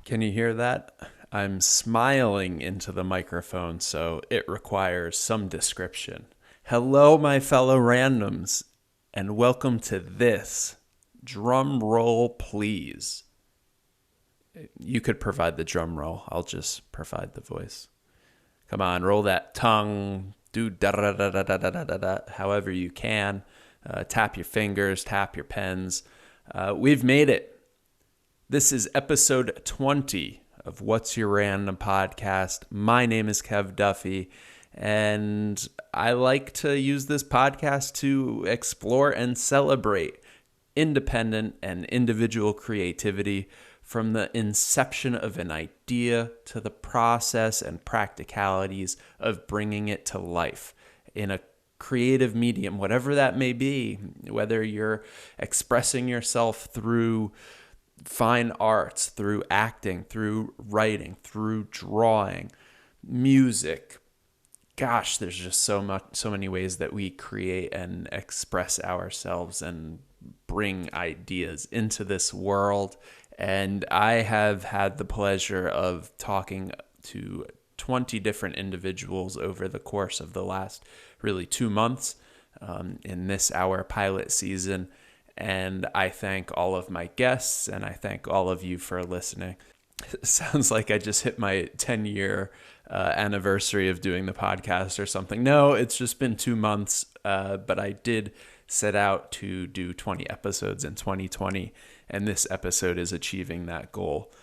Can you hear that? I'm smiling into the microphone, so it requires some description. Hello, my fellow randoms, and welcome to this. Drum roll, please. You could provide the drum roll. I'll just provide the voice. Come on, roll that tongue. Do da da da da da da da da. However you can. Tap your fingers, tap your pens. We've made it. This is episode 20 of What's Your Random Podcast. My name is Kev Duffy, and I like to use this podcast to explore and celebrate independent and individual creativity from the inception of an idea to the process and practicalities of bringing it to life in a creative medium, whatever that may be, whether you're expressing yourself through fine arts, through acting, through writing, through drawing, music. Gosh, there's just so many ways that we create and express ourselves and bring ideas into this world. And I have had the pleasure of talking to 20 different individuals over the course of the last really 2 months in this our pilot season. And I thank all of my guests, and I thank all of you for listening. It sounds like I just hit my 10-year anniversary of doing the podcast or something. No, it's just been 2 months, but I did set out to do 20 episodes in 2020, and this episode is achieving that goal.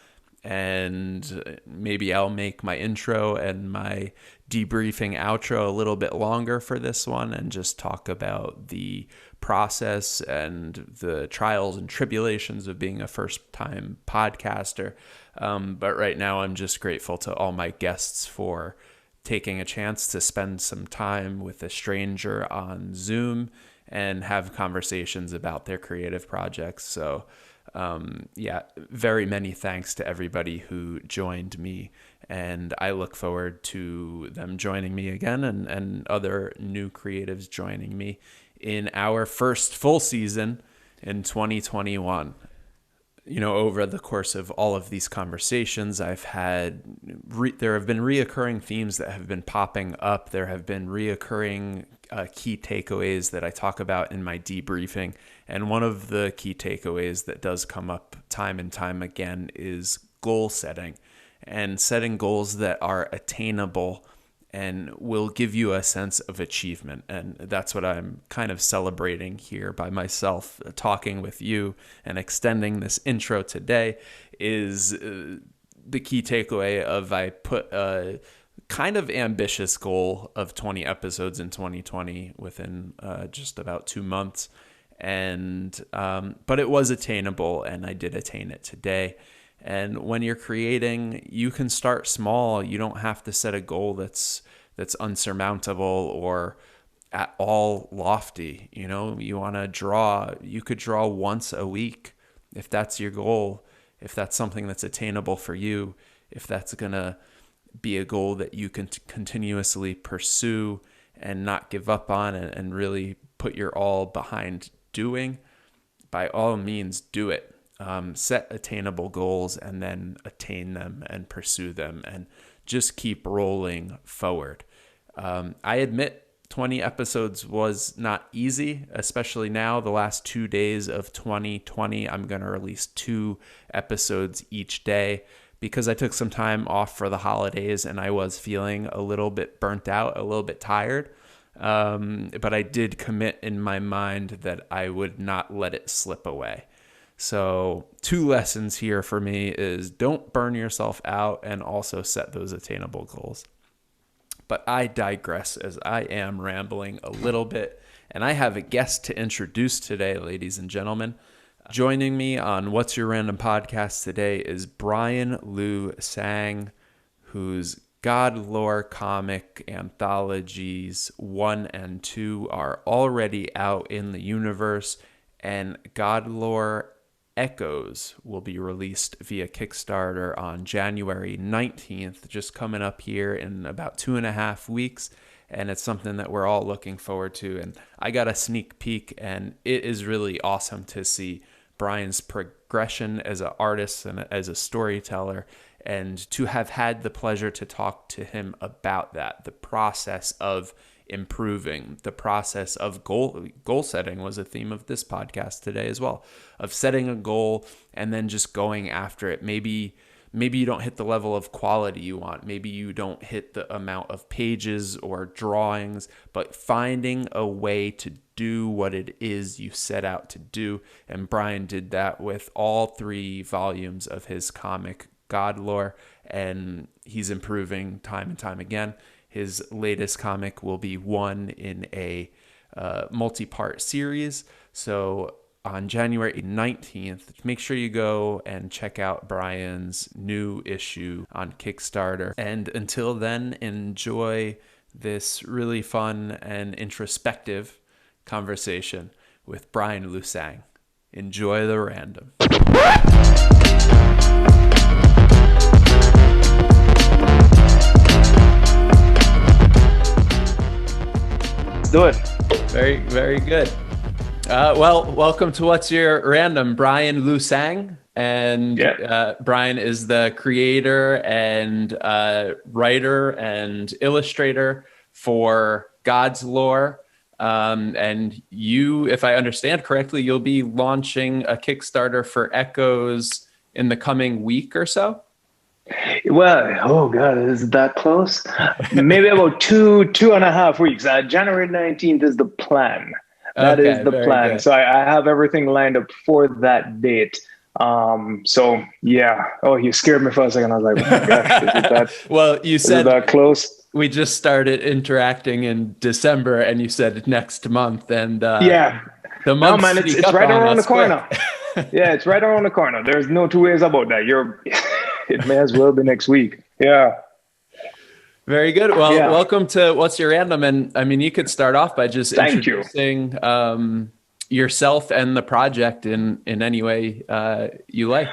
And maybe I'll make my intro and my debriefing outro a little bit longer for this one and just talk about the process and the trials and tribulations of being a first-time podcaster. But right now, I'm just grateful to all my guests for taking a chance to spend some time with a stranger on Zoom and have conversations about their creative projects. So very many thanks to everybody who joined me, and I look forward to them joining me again and other new creatives joining me in our first full season in 2021. You know, over the course of all of these conversations, there have been reoccurring themes that have been popping up. There have been reoccurring key takeaways that I talk about in my debriefing. And one of the key takeaways that does come up time and time again is goal setting and setting goals that are attainable and will give you a sense of achievement. And that's what I'm kind of celebrating here by myself talking with you and extending this intro today is the key takeaway of I put a kind of ambitious goal of 20 episodes in 2020 within just about 2 months. But it was attainable, and I did attain it today. And when you're creating, you can start small. You don't have to set a goal that's unsurmountable or at all lofty. You know, you want to draw, you could draw once a week if that's your goal, if that's something that's attainable for you, if that's going to be a goal that you can continuously pursue and not give up on and really put your all behind doing, by all means, do it. Set attainable goals and then attain them and pursue them and just keep rolling forward. I admit 20 episodes was not easy, especially now, the last 2 days of 2020. I'm going to release 2 episodes each day because I took some time off for the holidays and I was feeling a little bit burnt out, a little bit tired. But I did commit in my mind that I would not let it slip away. So 2 lessons here for me is don't burn yourself out and also set those attainable goals. But I digress as I am rambling a little bit, and I have a guest to introduce today, ladies and gentlemen. Joining me on What's Your Random Podcast today is Bryan Liu Sang, whose God Lore comic anthologies 1 and 2 are already out in the universe, and God Lore Echoes will be released via Kickstarter on January 19th, just coming up here in about 2.5 weeks. And it's something that we're all looking forward to. And I got a sneak peek, and it is really awesome to see Bryan's progression as an artist and as a storyteller, and to have had the pleasure to talk to him about that, the process of improving, the process of goal setting was a theme of this podcast today as well, of setting a goal and then just going after it. Maybe you don't hit the level of quality you want. Maybe you don't hit the amount of pages or drawings, but finding a way to do what it is you set out to do. And Bryan did that with all 3 volumes of his comic God Lore, and he's improving time and time again. His latest comic will be one in a multi-part series. So on January 19th, make sure you go and check out Bryan's new issue on Kickstarter. And until then, enjoy this really fun and introspective conversation with Bryan Lusang. Enjoy the random. Do it. Very, very good. Well, welcome to What's Your Random, Bryan Lusang. And Bryan is the creator and writer and illustrator for God's Lore. And you, if I understand correctly, you'll be launching a Kickstarter for Echoes in the coming week or so? Well, oh God, is it that close? Maybe about two and a half weeks. January 19th is the plan. That is the plan. Good. So I have everything lined up for that date. So yeah. Oh, you scared me for a second. I was like, oh my gosh, is it that? Well, you said that close. We just started interacting in December, and you said next month, and yeah, the month. No, man, it's right around the corner. Yeah, it's right around the corner. There's no 2 ways about that. It may as well be next week. Yeah. Very good. Well, welcome to What's Your Random? And I mean, you could start off by just introducing yourself and the project in any way you like.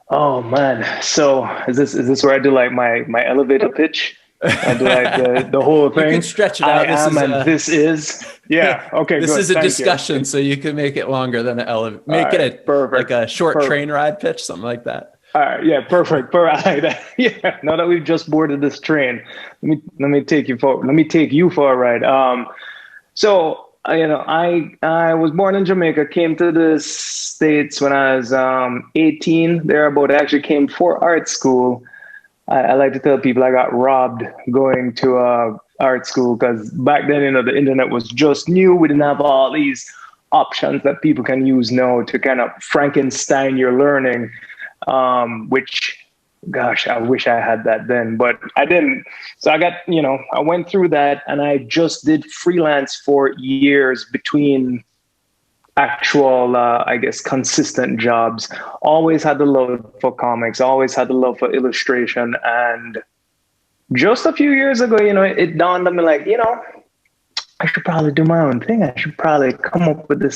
Oh man. So is this where I do like my elevator pitch? I do like the whole thing. You can stretch it out. This is. Yeah. Okay. This is a discussion, so you can make it longer than an elevator. Make it like a short train ride pitch, something like that. All right. Yeah. Perfect. Yeah. Now that we've just boarded this train, let me take you for a ride. So I was born in Jamaica. Came to the States when I was 18. Thereabout. I actually came for art school. I like to tell people I got robbed going to art school because back then, the internet was just new. We didn't have all these options that people can use now to kind of Frankenstein your learning. Which, gosh, I wish I had that then, but I didn't. So I went through that, and I just did freelance for years between actual, consistent jobs. Always had the love for comics, always had the love for illustration. And just a few years ago, it dawned on me like, I should probably do my own thing. I should probably come up with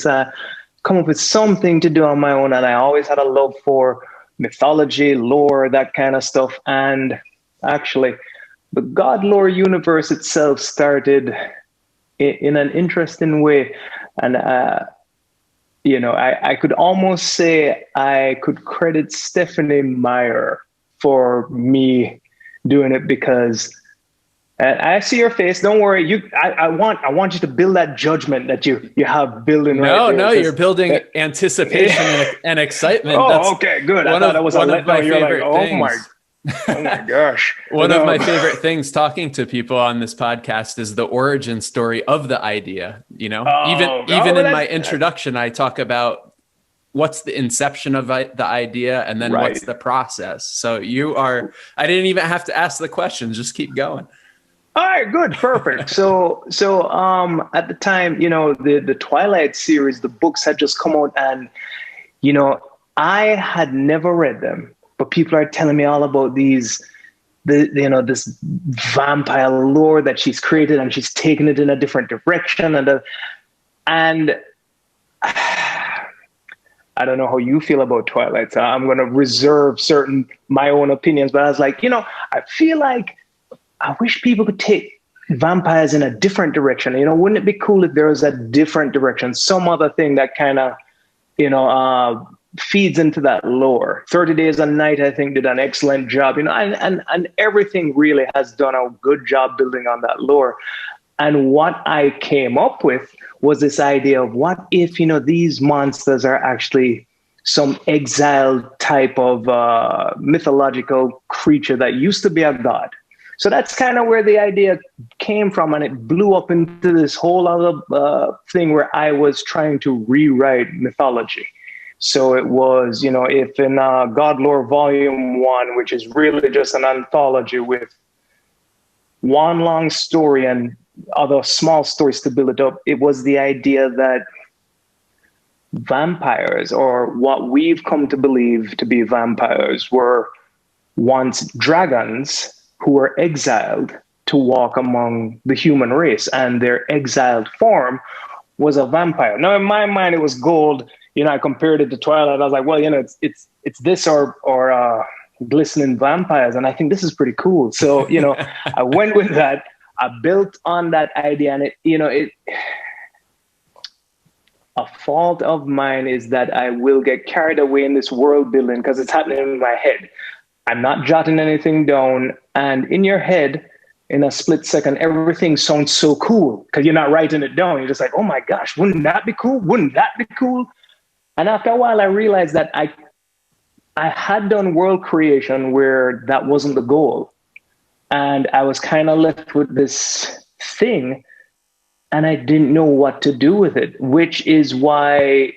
something to do on my own. And I always had a love for mythology, lore, that kind of stuff. And actually, the God Lore universe itself started in an interesting way. And, I could almost say I could credit Stephanie Meyer for me doing it because I see your face. Don't worry. I want you to build that judgment that you have building right there. No, you're building anticipation and excitement. Oh, okay, good. I thought that was one of my favorite things. Oh my gosh. One of my favorite things talking to people on this podcast is the origin story of the idea. Even in my introduction, I talk about what's the inception of the idea and then what's the process. So I didn't even have to ask the questions, just keep going. All right, good, perfect. So at the time, the Twilight series, the books had just come out, and I had never read them. But people are telling me all about this vampire lore that she's created, and she's taken it in a different direction. And I don't know how you feel about Twilight, so I'm going to reserve my own opinions. But I was like, I feel like I wish people could take vampires in a different direction. Wouldn't it be cool if there was a different direction, some other thing that kind of, feeds into that lore. 30 Days a Night, I think, did an excellent job, and everything really has done a good job building on that lore. And what I came up with was this idea of what if, these monsters are actually some exiled type of mythological creature that used to be a god. So that's kind of where the idea came from, and it blew up into this whole other thing where I was trying to rewrite mythology. So it was, if in God Lore Volume 1, which is really just an anthology with one long story and other small stories to build it up, it was the idea that vampires, or what we've come to believe to be vampires, were once dragons who were exiled to walk among the human race, and their exiled form was a vampire. Now, in my mind, it was gold. I compared it to Twilight. I was like, well, it's this or glistening vampires, and I think this is pretty cool. So, I went with that. I built on that idea, and a fault of mine is that I will get carried away in this world building because it's happening in my head. I'm not jotting anything down. And in your head, in a split second, everything sounds so cool because you're not writing it down. You're just like, oh my gosh, wouldn't that be cool? Wouldn't that be cool? And after a while, I realized that I had done world creation where that wasn't the goal. And I was kind of left with this thing, and I didn't know what to do with it, which is why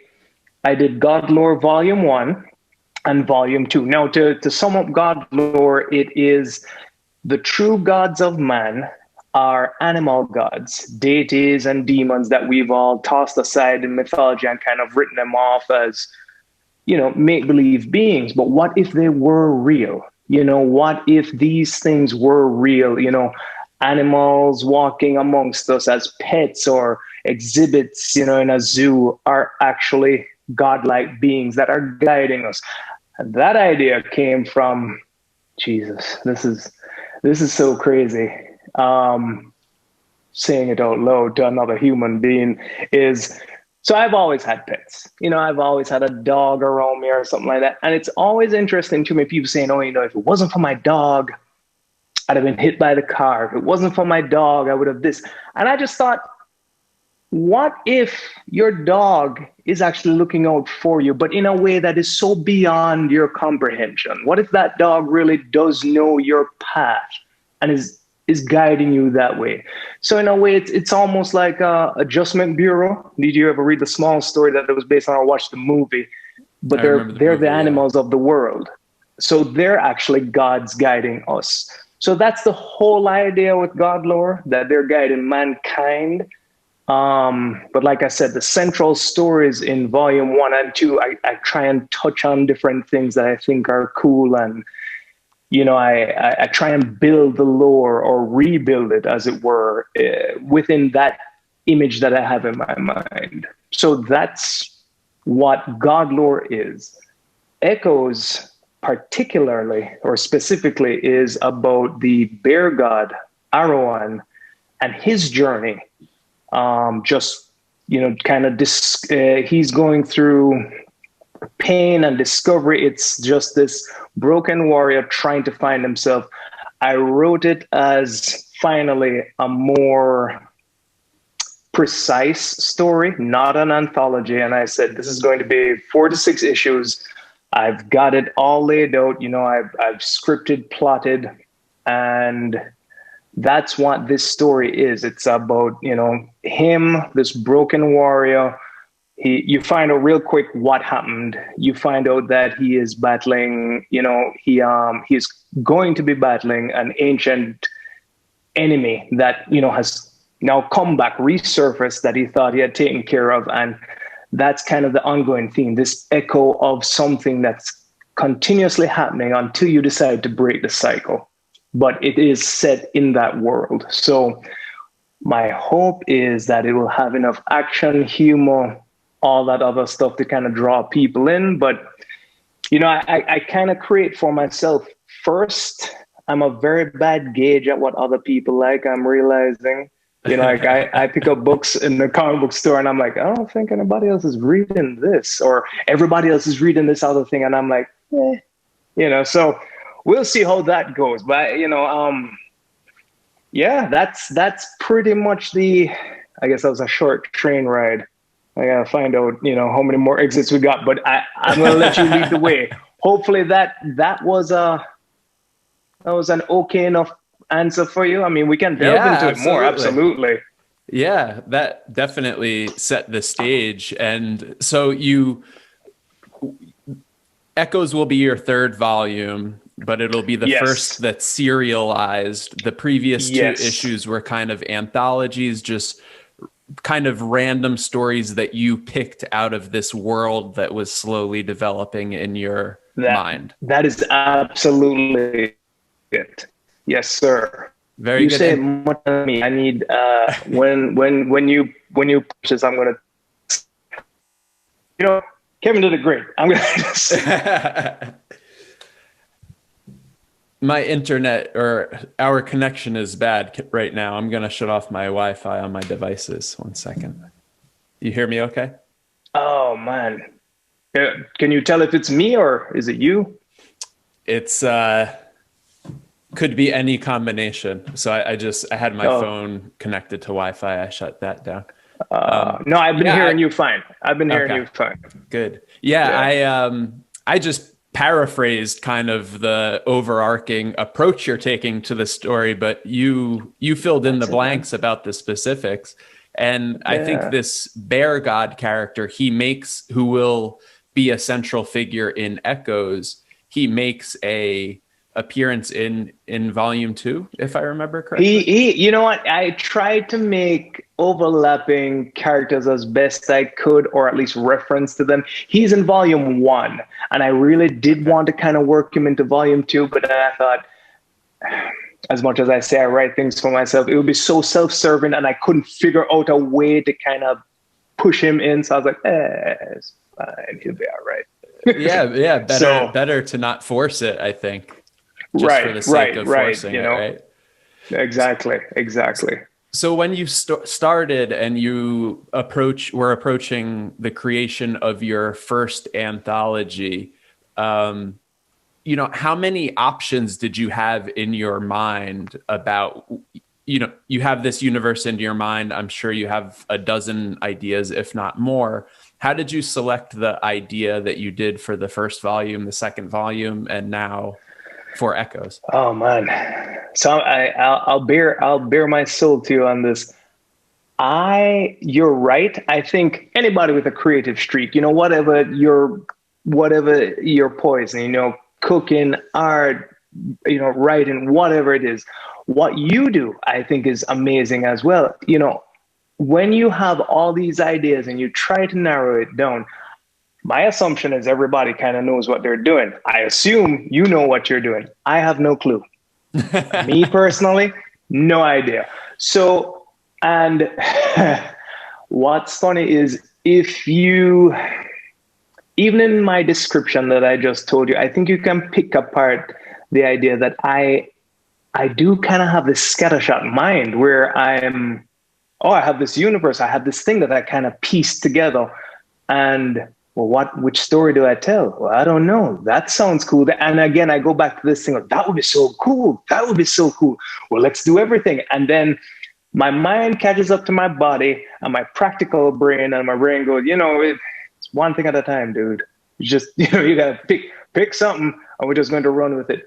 I did God Lore Volume 1 and Volume 2. Now, to sum up God Lore, it is the true gods of man are animal gods, deities and demons that we've all tossed aside in mythology and kind of written them off as, make-believe beings. But what if they were real? What if these things were real? Animals walking amongst us as pets or exhibits, in a zoo are actually godlike beings that are guiding us. And that idea came from Jesus. This is so crazy. Saying it out loud to another human being is, so I've always had pets. I've always had a dog around me or something like that. And it's always interesting to me, people saying, oh, if it wasn't for my dog, I'd have been hit by the car. If it wasn't for my dog, I would have this. And I just thought, what if your dog is actually looking out for you, but in a way that is so beyond your comprehension? What if that dog really does know your path and is guiding you that way? So in a way, it's almost like Adjustment Bureau. Did you ever read the small story that it was based on or watch the movie? But they're the animals of the world. So they're actually gods guiding us. So that's the whole idea with God Lore, that they're guiding mankind. But like I said, the central stories in Volume 1 and 2, I try and touch on different things that I think are cool, and I try and build the lore or rebuild it, as it were, within that image that I have in my mind. So that's what God Lore is. Echoes, particularly or specifically, is about the bear god Arawan and his journey. He's going through pain and discovery. It's just this broken warrior trying to find himself. I wrote it as finally a more precise story, not an anthology. And I said, this is going to be 4 to 6 issues. I've got it all laid out. I've scripted, plotted, and that's what this story is. It's about, him, this broken warrior. You find out real quick what happened. You find out that he is battling, he's going to be battling an ancient enemy that, has now come back, resurfaced, that he thought he had taken care of. And that's kind of the ongoing theme, this echo of something that's continuously happening until you decide to break the cycle. But it is set in that world. So my hope is that it will have enough action, humor, all that other stuff to kind of draw people in. But, I kind of create for myself first. I'm a very bad gauge at what other people like, I'm realizing. Like I pick up books in the comic book store and I'm like, I don't think anybody else is reading this, or everybody else is reading this other thing. And I'm like, so we'll see how that goes. But, yeah, that's pretty much I guess that was a short train ride. I gotta find out, how many more exits we got, but I'm gonna let you lead the way. Hopefully that was an okay enough answer for you. I mean, we can delve Yeah, into it more. Absolutely. Yeah, that definitely set the stage. And so Echoes will be your third volume, but it'll be the first that's serialized. The previous two issues were kind of anthologies, just kind of random stories that you picked out of this world that was slowly developing in your mind. That is absolutely it. Yes, sir. Very you good. You say much to me. I need when you purchase, I'm gonna, Kevin did it great. I'm gonna. My internet or our connection is bad right now. I'm gonna shut off my Wi-Fi on my devices. 1 second. You hear me? Okay. Oh man, can you tell if it's me or is it you? It's could be any combination. So I had my phone connected to Wi-Fi. I shut that down. No, I've been hearing you fine. I've been hearing you fine. Good. Yeah. I just paraphrased kind of the overarching approach you're taking to the story, but you filled in the blanks about the specifics. And I think this bear god character, who will be a central figure in Echoes, he makes a appearance in volume 2, if I remember correctly. You know what? I tried to make overlapping characters as best I could, or at least reference to them. He's in volume 1, and I really did want to kind of work him into volume 2, but then I thought, as much as I say I write things for myself, it would be so self-serving, and I couldn't figure out a way to kind of push him in. So I was like, it's fine, he'll be all right. yeah. Better to not force it, I think. Just for the sake of forcing it, right? Exactly. So when you started and you were approaching the creation of your first anthology, how many options did you have in your mind about, you have this universe into your mind. I'm sure you have a dozen ideas, if not more. How did you select the idea that you did for the first volume, the second volume, and now for Echoes? Oh man, so I'll bear my soul to you on this. You're right. I think anybody with a creative streak, whatever your poison, cooking, art, writing, whatever it is, what you do, I think is amazing as well. When you have all these ideas and you try to narrow it down, my assumption is everybody kind of knows what they're doing. I assume you know what you're doing. I have no clue. Me personally, no idea. So, and what's funny is even in my description that I just told you, I think you can pick apart the idea that I do kind of have this scattershot mind where I have this universe. I have this thing that I kind of pieced together, and which story do I tell? Well, I don't know. That sounds cool. And again, I go back to this thing of, that would be so cool. That would be so cool. Well, let's do everything. And then my mind catches up to my body, and my practical brain, and my brain goes, it's one thing at a time, dude. You just, you got to pick something, and we're just going to run with it.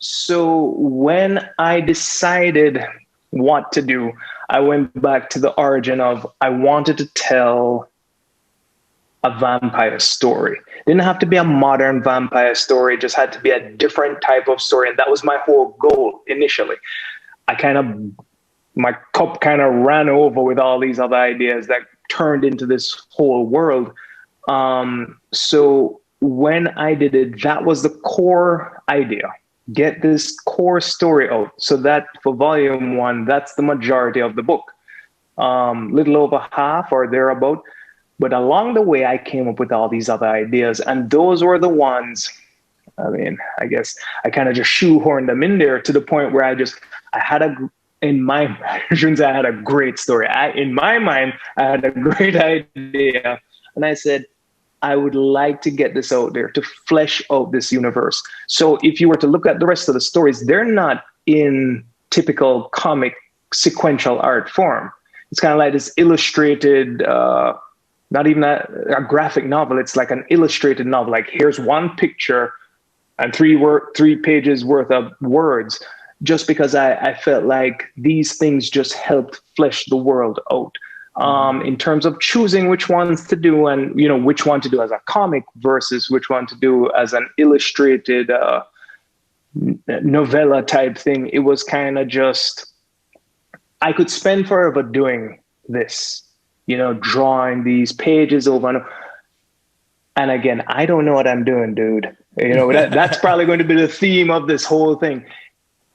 So when I decided what to do, I went back to the origin of, I wanted to tell a vampire story. It didn't have to be a modern vampire story. It just had to be a different type of story. And that was my whole goal initially. My cup kind of ran over with all these other ideas that turned into this whole world. So when I did it, that was the core idea. Get this core story out. So that for volume 1, that's the majority of the book. Little over half or thereabout. But along the way, I came up with all these other ideas, and those were the ones, I guess I kind of just shoehorned them in there to the point where I had in my impressions, I had a great story. In my mind, I had a great idea. And I said, I would like to get this out there to flesh out this universe. So if you were to look at the rest of the stories, they're not in typical comic sequential art form. It's kind of like this illustrated, not even a graphic novel. It's like an illustrated novel. Like here's one picture and three pages worth of words, just because I felt like these things just helped flesh the world out. In terms of choosing which ones to do and, which one to do as a comic versus which one to do as an illustrated novella type thing, it was kind of just, I could spend forever doing this, drawing these pages over. And again, I don't know what I'm doing, dude. That's probably going to be the theme of this whole thing.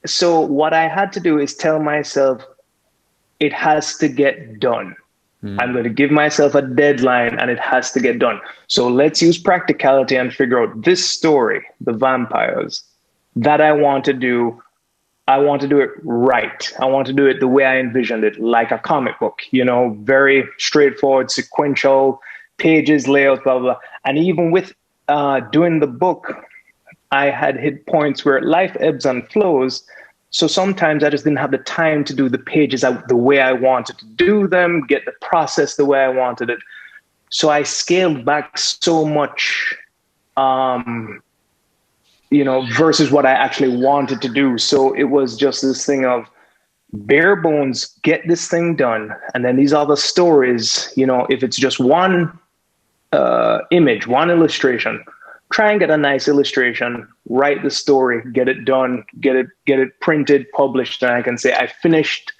So what I had to do is tell myself, it has to get done. I'm going to give myself a deadline and it has to get done. So let's use practicality and figure out this story, the vampires, that I want to do. I want to do it right. I want to do it the way I envisioned it, like a comic book, very straightforward, sequential, pages, layouts, blah, blah, blah. And even with doing the book, I had hit points where life ebbs and flows. So sometimes I just didn't have the time to do the pages the way I wanted to do them, get the process the way I wanted it. So I scaled back so much, versus what I actually wanted to do. So it was just this thing of bare bones, get this thing done. And then these other stories, if it's just one image, one illustration, try and get a nice illustration, write the story, get it done, get it printed, published, and I can say I finished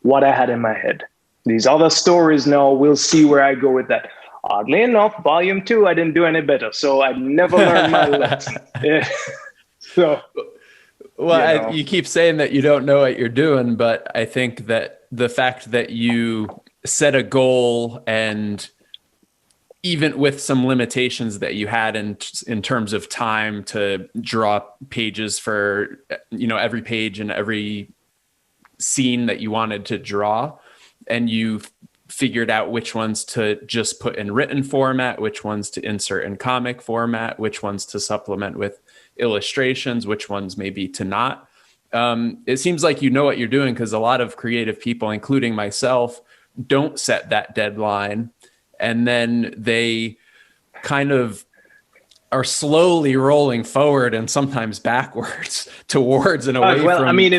what I had in my head. These other stories now, we'll see where I go with that. Oddly enough, volume 2, I didn't do any better, so I never learned my lesson. So, well, you keep saying that you don't know what you're doing, but I think that the fact that you set a goal, and even with some limitations that you had in terms of time to draw pages for, every page and every scene that you wanted to draw, and you figured out which ones to just put in written format, which ones to insert in comic format, which ones to supplement with illustrations, which ones maybe to not. It seems like you know what you're doing, because a lot of creative people, including myself, don't set that deadline. And then they kind of are slowly rolling forward and sometimes backwards towards and away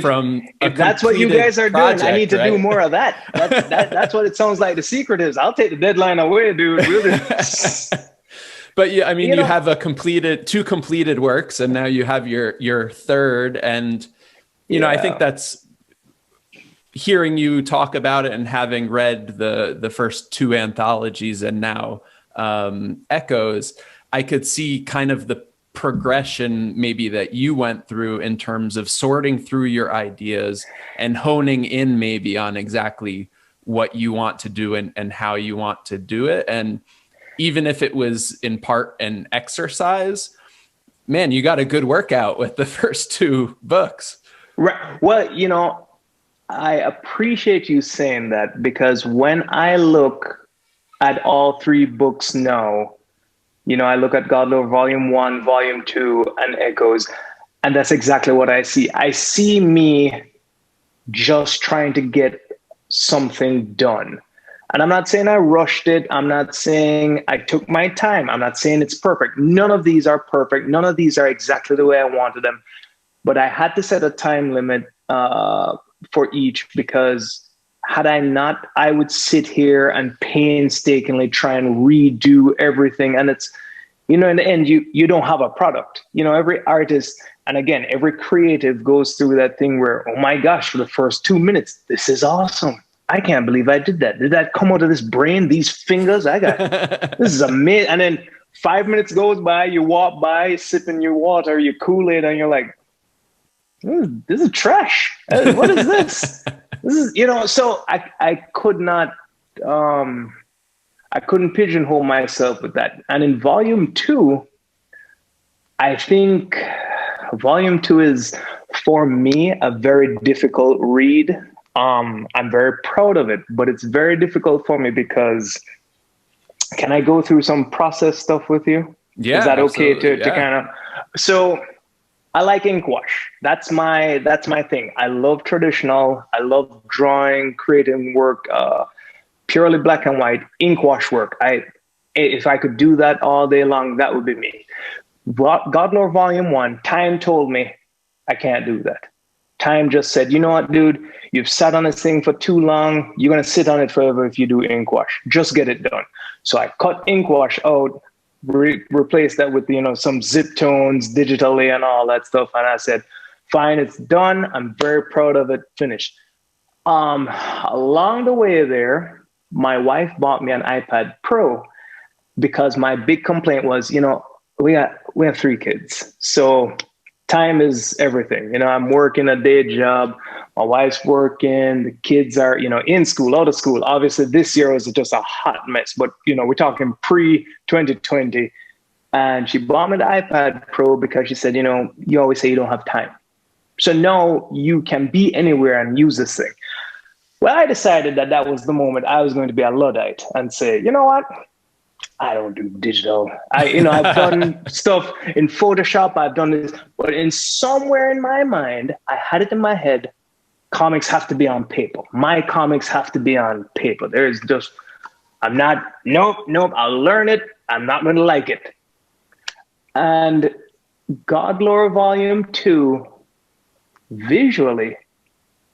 from if that's what you guys are doing, I need to right? do more of that. That's what it sounds like the secret is. I'll take the deadline away, dude. But yeah, you have two completed works, and now you have your third. And, I think that's, hearing you talk about it and having read the first 2 anthologies and now Echoes, I could see kind of the progression maybe that you went through in terms of sorting through your ideas and honing in maybe on exactly what you want to do and how you want to do it. And even if it was in part an exercise, man, you got a good workout with the first 2 books. Right. Well, I appreciate you saying that, because when I look at all 3 books now, I look at Godlore Volume 1, Volume 2, and Echoes, and that's exactly what I see. I see me just trying to get something done. And I'm not saying I rushed it. I'm not saying I took my time. I'm not saying it's perfect. None of these are perfect. None of these are exactly the way I wanted them. But I had to set a time limit for each, because had I not, I would sit here and painstakingly try and redo everything. And it's, in the end, you don't have a product. Every artist, and again, every creative goes through that thing where, oh my gosh, for the first 2 minutes, this is awesome. I can't believe I did that. Did that come out of this brain, these fingers? This is amazing. And then 5 minutes goes by, you walk by, sipping your water, your Kool-Aid, and you're like, this is trash. What is this? This is, so I could not, I couldn't pigeonhole myself with that. And in Volume 2, I think Volume 2 is, for me, a very difficult read. I'm very proud of it, but it's very difficult for me because can I go through some process stuff with you? Is Yeah, that okay absolutely. to Yeah. kind of, so I like ink wash. That's my thing. I love traditional. I love drawing, creating work, purely black and white, ink wash work. If I could do that all day long, that would be me. Godlore Volume 1, time told me I can't do that. Time just said, you know what, dude, you've sat on this thing for too long. You're going to sit on it forever if you do ink wash. Just get it done. So I cut ink wash out, replaced that with, some zip tones digitally and all that stuff. And I said, fine, it's done. I'm very proud of it. Finished. Along the way there, my wife bought me an iPad Pro because my big complaint was, we have three kids, so time is everything. I'm working a day job, my wife's working, the kids are, in school, out of school. Obviously, this year was just a hot mess, but we're talking pre 2020. And she bought me the iPad Pro because she said, you always say you don't have time. So now you can be anywhere and use this thing. Well, I decided that that was the moment I was going to be a Luddite and say, you know what? I don't do digital. I've done stuff in Photoshop. I've done this, but in somewhere in my mind, I had it in my head. Comics have to be on paper. My comics have to be on paper. There's just, I'm not, nope. I'll learn it. I'm not going to like it. And Godlore Volume 2, visually,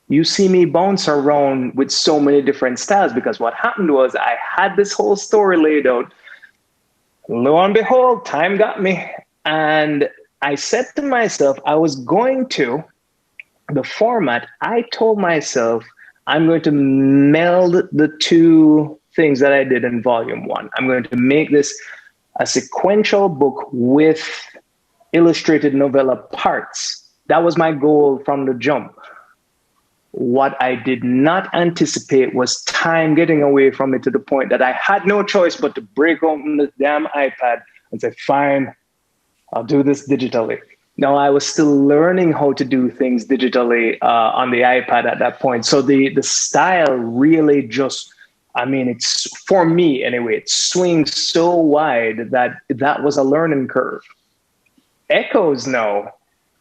you see me bounce around with so many different styles because what happened was I had this whole story laid out. Lo and behold, time got me. And I said to myself, the format, I told myself, I'm going to meld the two things that I did in Volume 1. I'm going to make this a sequential book with illustrated novella parts. That was my goal from the jump. What I did not anticipate was time getting away from me to the point that I had no choice but to break open the damn iPad and say, fine, I'll do this digitally. Now, I was still learning how to do things digitally on the iPad at that point. So the style really just, it's, for me anyway, it swings so wide that was a learning curve. Echoes now,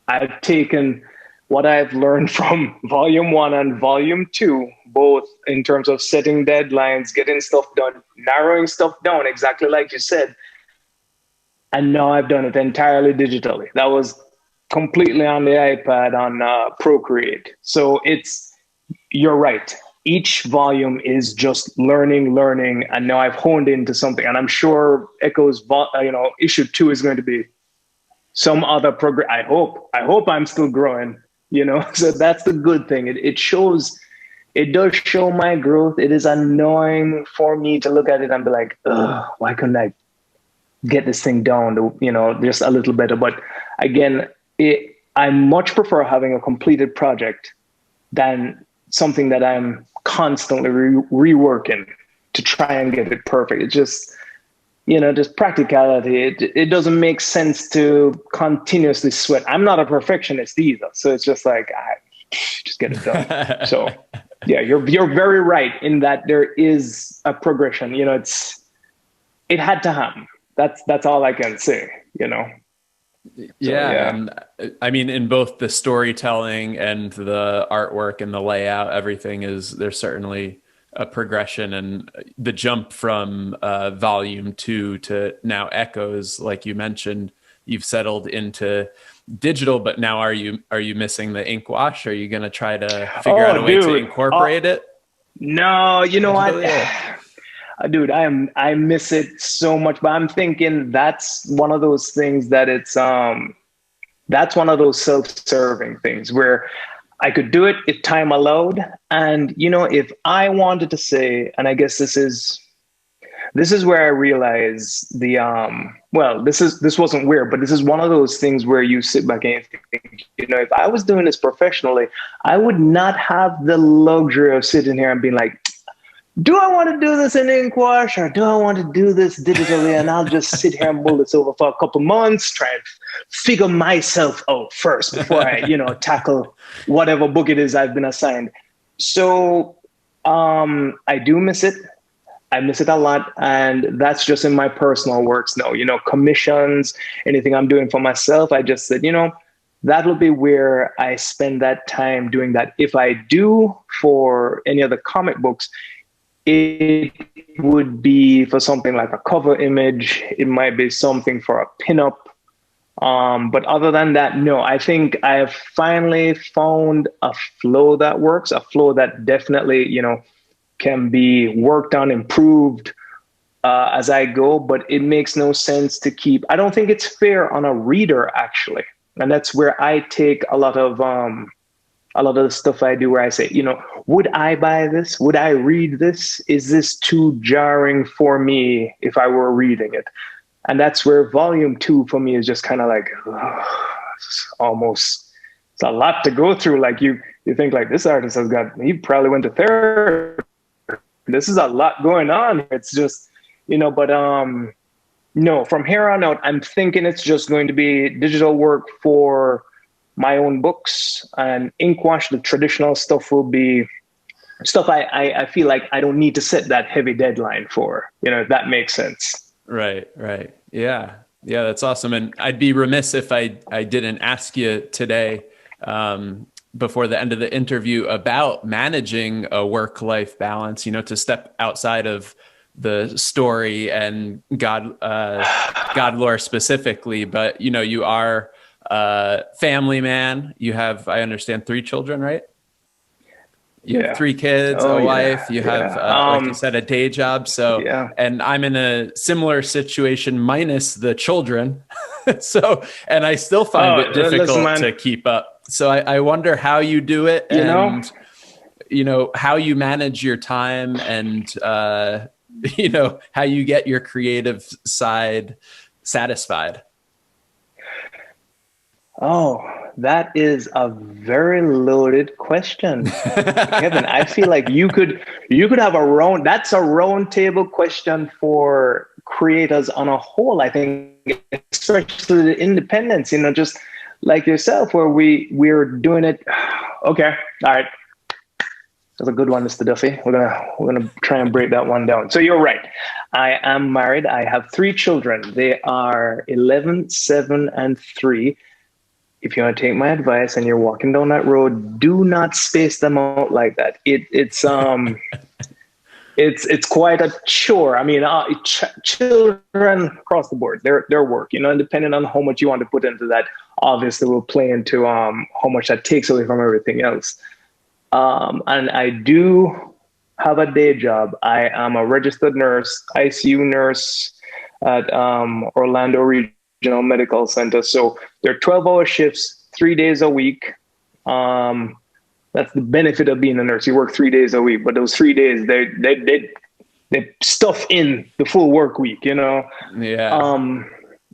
I've taken what I've learned from Volume 1 and Volume 2, both in terms of setting deadlines, getting stuff done, narrowing stuff down, exactly like you said. And now I've done it entirely digitally. That was completely on the iPad on Procreate. So you're right. Each volume is just learning, and now I've honed into something. And I'm sure Echo's, issue 2 is going to be some other progress. I hope I'm still growing. So that's the good thing. It does show my growth. It is annoying for me to look at it and be like, why couldn't I get this thing down to, just a little better? But again, I much prefer having a completed project than something that I'm constantly reworking to try and get it perfect. It just, just practicality. It doesn't make sense to continuously sweat. I'm not a perfectionist either. So it's just like, just get it done. So yeah, you're very right in that there is a progression. It had to happen. That's all I can say, Yeah. And in both the storytelling and the artwork and the layout, there's certainly a progression, and the jump from Volume 2 to now Echoes, like you mentioned, you've settled into digital, but now are you missing the ink wash? Are you going to try to figure out a way to incorporate it? No, you know what? Dude, I miss it so much, but I'm thinking that's one of those things that that's one of those self-serving things where I could do it if time allowed. And, if I wanted to say, and I guess this is where I realize this wasn't weird, but this is one of those things where you sit back and think, if I was doing this professionally, I would not have the luxury of sitting here and being like, do I want to do this in ink wash or do I want to do this digitally? And I'll just sit here and mull this over for a couple months, try and figure myself out first before I, tackle whatever book it is I've been assigned. So I do miss it. I miss it a lot. And that's just in my personal works now, commissions, anything I'm doing for myself. I just said, that will be where I spend that time doing that. If I do for any of the comic books, it would be for something like a cover image. It might be something for a pinup. But other than that, no, I think I have finally found a flow that works, a flow that definitely, can be worked on, improved as I go, but it makes no sense to keep. I don't think it's fair on a reader, actually. And that's where I take a lot of the stuff I do where I say, would I buy this? Would I read this? Is this too jarring for me if I were reading it? And that's where volume 2 for me is just kind of like, almost, it's a lot to go through. Like you think like this artist he probably went to therapy. This is a lot going on. It's just, but no, from here on out, I'm thinking it's just going to be digital work for my own books, and ink wash, the traditional stuff, will be stuff I feel like I don't need to set that heavy deadline for, if that makes sense. Right, right. Yeah. Yeah, that's awesome. And I'd be remiss if I didn't ask you today, before the end of the interview, about managing a work-life balance, to step outside of the story and God lore specifically, but you are a family man. You have, I understand, 3 children, right? You have 3 kids, Oh, a yeah. wife, you have, like you said, a day job. So, Yeah. and I'm in a similar situation minus the children. So, and I still find it Listen, difficult man, to keep up. So I wonder how you do it, you know, and, how you manage your time, and, how you get your creative side satisfied. oh, that is a very loaded question, Kevin. I feel like you could have that's a round table question for creators on a whole. I think, especially the independents, just like yourself, where we're doing it. Okay, all right. That's a good one, Mr. Duffy. We're gonna try and break that one down. So you're right. I am married. I have 3 children. They are 11, 7, and 3. If you want to take my advice and you're walking down that road, do not space them out like that. It's quite a chore. I mean, children across the board, their work, and depending on how much you want to put into that, obviously will play into how much that takes away from everything else. And I do have a day job. I am a registered nurse, ICU nurse at Orlando Regional Medical Center. So they're 12-hour shifts, 3 days a week. That's the benefit of being a nurse. You work 3 days a week, but those 3 days, they stuff in the full work week, Yeah.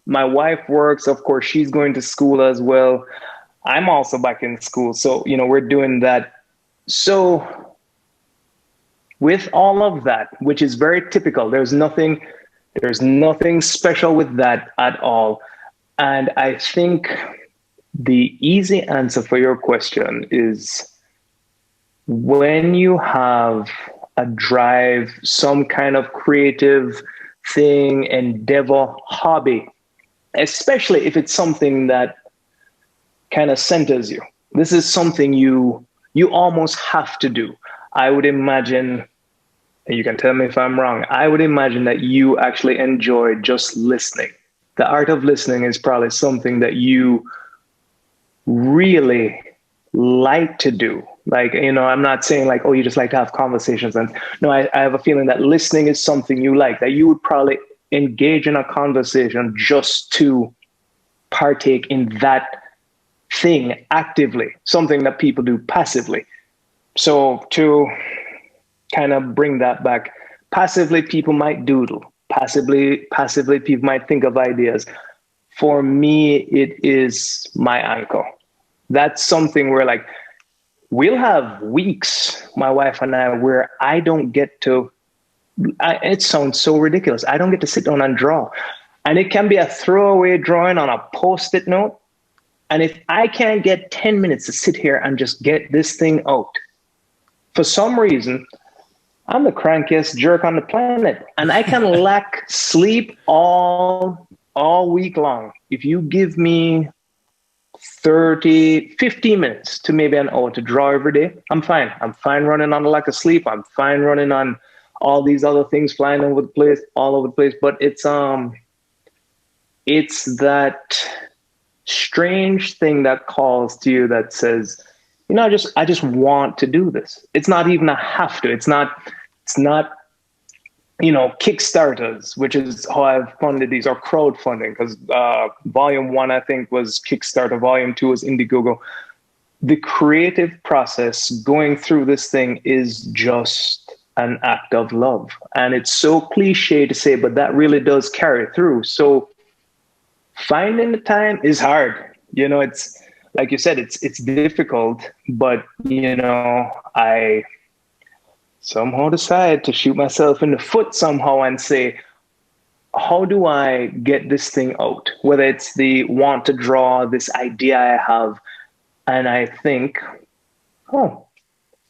My wife works, of course, she's going to school as well. I'm also back in school. So, we're doing that. So with all of that, which is very typical, there's nothing special with that at all. And I think the easy answer for your question is, when you have a drive, some kind of creative thing, endeavor, hobby, especially if it's something that kind of centers you. This is something you almost have to do. I would imagine, and you can tell me if I'm wrong, I would imagine that you actually enjoy just listening. The art of listening is probably something that you really like to do. Like, I'm not saying like, oh, you just like to have conversations. And no, I have a feeling that listening is something you like, that you would probably engage in a conversation just to partake in that thing actively, something that people do passively. So to kind of bring that back, passively people might doodle, passively people might think of ideas. For me, it is my anchor. That's something where, like, we'll have weeks, my wife and I, where I don't get to, it sounds so ridiculous, I don't get to sit down and draw. And it can be a throwaway drawing on a Post-it note. And if I can't get 10 minutes to sit here and just get this thing out, for some reason, I'm the crankiest jerk on the planet, and I can lack sleep all week long. If you give me 30, 15 minutes to maybe an hour to draw every day, I'm fine. I'm fine running on a lack of sleep. I'm fine running on all these other things flying over the place, all over the place. But it's that strange thing that calls to you that says, I just want to do this. It's not even a have to. It's not Kickstarters, which is how I've funded these, or crowdfunding, because volume 1, I think, was Kickstarter. Volume 2 was Indiegogo. The creative process going through this thing is just an act of love. And it's so cliche to say, but that really does carry through. So finding the time is hard. It's like you said, it's difficult, but I somehow decide to shoot myself in the foot somehow and say, how do I get this thing out? Whether it's the want to draw, this idea I have, and I think, oh,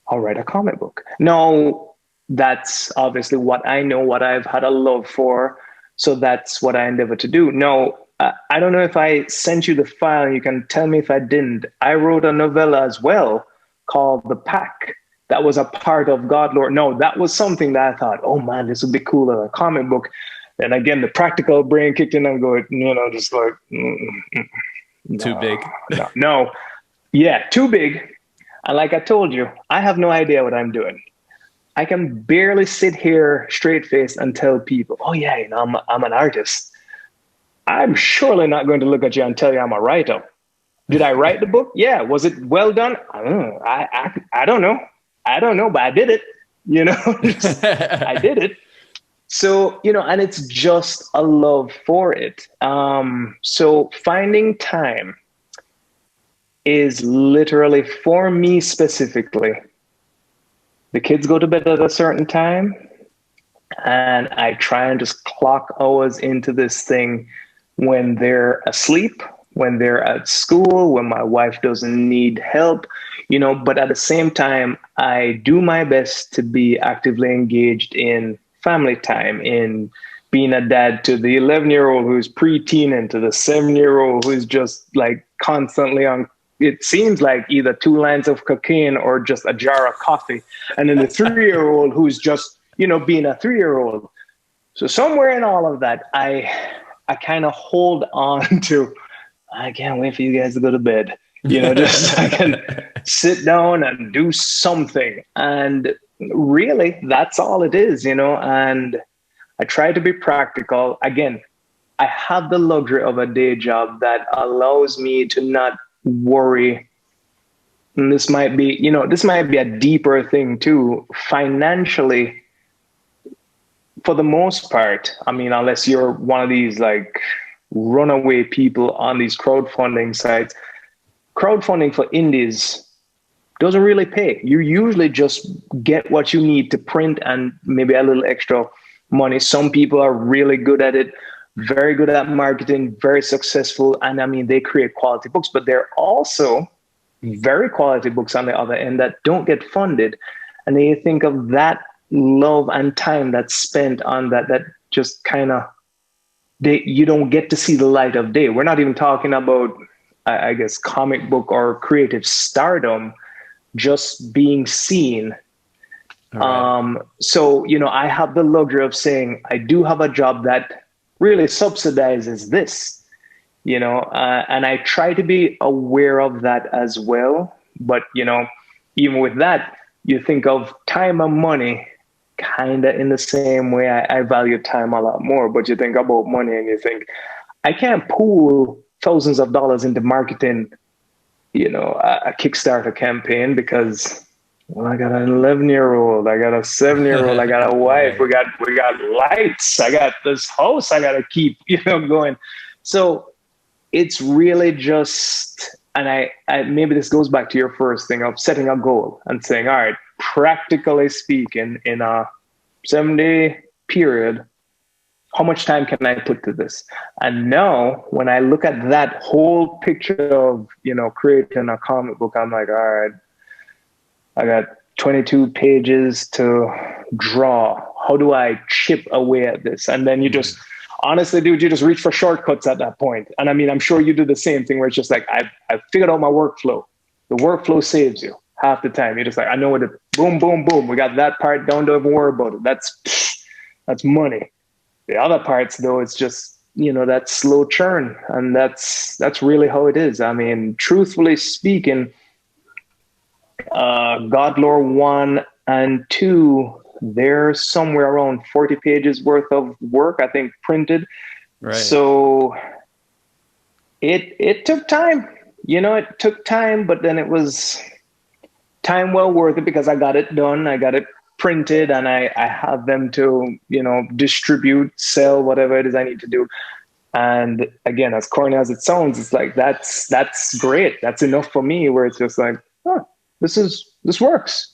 I'll write a comic book. No, that's obviously what I know, what I've had a love for. So that's what I endeavor to do. No, I don't know if I sent you the file. You can tell me if I didn't. I wrote a novella as well called The Pack. That was a part of God Lord. No, that was something that I thought, oh man, this would be cool in a comic book. And again, the practical brain kicked in and going, just like, too big. No. Yeah, too big. And like I told you, I have no idea what I'm doing. I can barely sit here straight faced and tell people, oh yeah, I'm an artist. I'm surely not going to look at you and tell you I'm a writer. Did I write the book? Yeah. Was it well done? I don't know. I don't know. I don't know, but I did it. I did it. So, and it's just a love for it. So finding time is literally, for me specifically, the kids go to bed at a certain time, and I try and just clock hours into this thing when they're asleep, when they're at school, when my wife doesn't need help, but at the same time, I do my best to be actively engaged in family time, in being a dad to the 11-year-old who's preteen and to the 7-year-old who's just like constantly on, it seems like either 2 lines of cocaine or just a jar of coffee. And then the 3-year-old who's just, being a 3-year-old. So somewhere in all of that, I kind of hold on to, I can't wait for you guys to go to bed. Just I can sit down and do something. And really, that's all it is, and I try to be practical. Again, I have the luxury of a day job that allows me to not worry. And this might be a deeper thing too. Financially, for the most part, unless you're one of these like runaway people on these crowdfunding sites, crowdfunding for indies doesn't really pay. You usually just get what you need to print and maybe a little extra money. Some people are really good at it, very good at marketing, very successful. And they create quality books, but they're also very quality books on the other end that don't get funded. And then you think of that love and time that's spent on that just kind of, you don't get to see the light of day. We're not even talking about, I guess, comic book or creative stardom, just being seen. Right. So, I have the luxury of saying I do have a job that really subsidizes this, and I try to be aware of that as well. But, even with that, you think of time and money kind of in the same way. I value time a lot more, but you think about money and you think, I can't pool thousands of dollars into marketing, a Kickstarter campaign, because I got an 11-year-old, I got a 7-year-old, I got a wife, we got lights, I got this house I got to keep, going. So it's really just, and I maybe this goes back to your first thing of setting a goal and saying, all right, practically speaking, in a 7-day period, how much time can I put to this? And now when I look at that whole picture of, creating a comic book, I'm like, all right, I got 22 pages to draw. How do I chip away at this? And then you just, honestly, dude, you just reach for shortcuts at that point. And I mean, I'm sure you do the same thing where it's just like, I've figured out my workflow. The workflow saves you half the time. You're just like, I know what to, boom, boom, boom. We got that part down, don't even worry about it. That's money. The other parts, though, it's just, that slow churn. And that's really how it is. I mean, truthfully speaking, God Lore 1 and 2, they're somewhere around 40 pages worth of work, I think, printed. Right. So it took time. It took time, but then it was time well worth it because I got it done. I got it printed and I have them to, distribute, sell, whatever it is I need to do. And again, as corny as it sounds, it's like, that's great. That's enough for me where it's just like, oh, this works,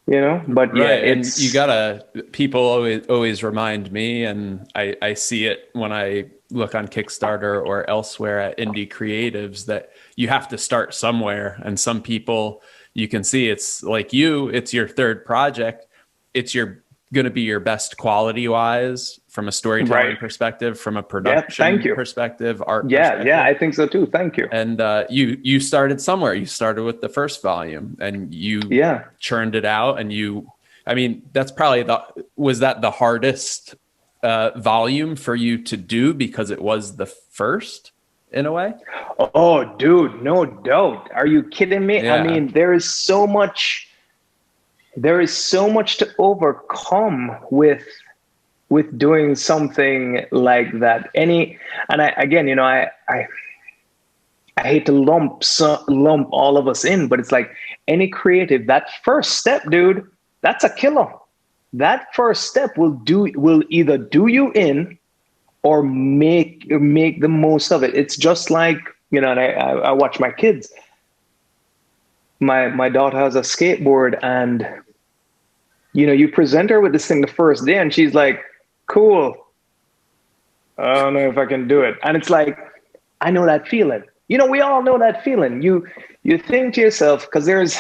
but yeah, right. And you gotta, people always remind me, and I see it when I look on Kickstarter or elsewhere at indie creatives, that you have to start somewhere. And some people, you can see, it's like it's your third project. It's going to be your best quality wise from a storytelling perspective, from a production perspective, art perspective. Yeah, I think so too. Thank you. And you started somewhere. You started with the first volume and you churned it out. And that's probably was that the hardest volume for you to do because it was the first in a way? Oh, dude, no doubt. Are you kidding me? Yeah. I mean, there is so much to overcome with doing something like that. I hate to lump all of us in, but it's like any creative, that first step, dude, that's a killer. That first step will either do you in or make the most of it. It's just like, and I watch my kids. My daughter has a skateboard and, you present her with this thing the first day and she's like, cool. I don't know if I can do it. And it's like, I know that feeling. We all know that feeling. You think to yourself, because there's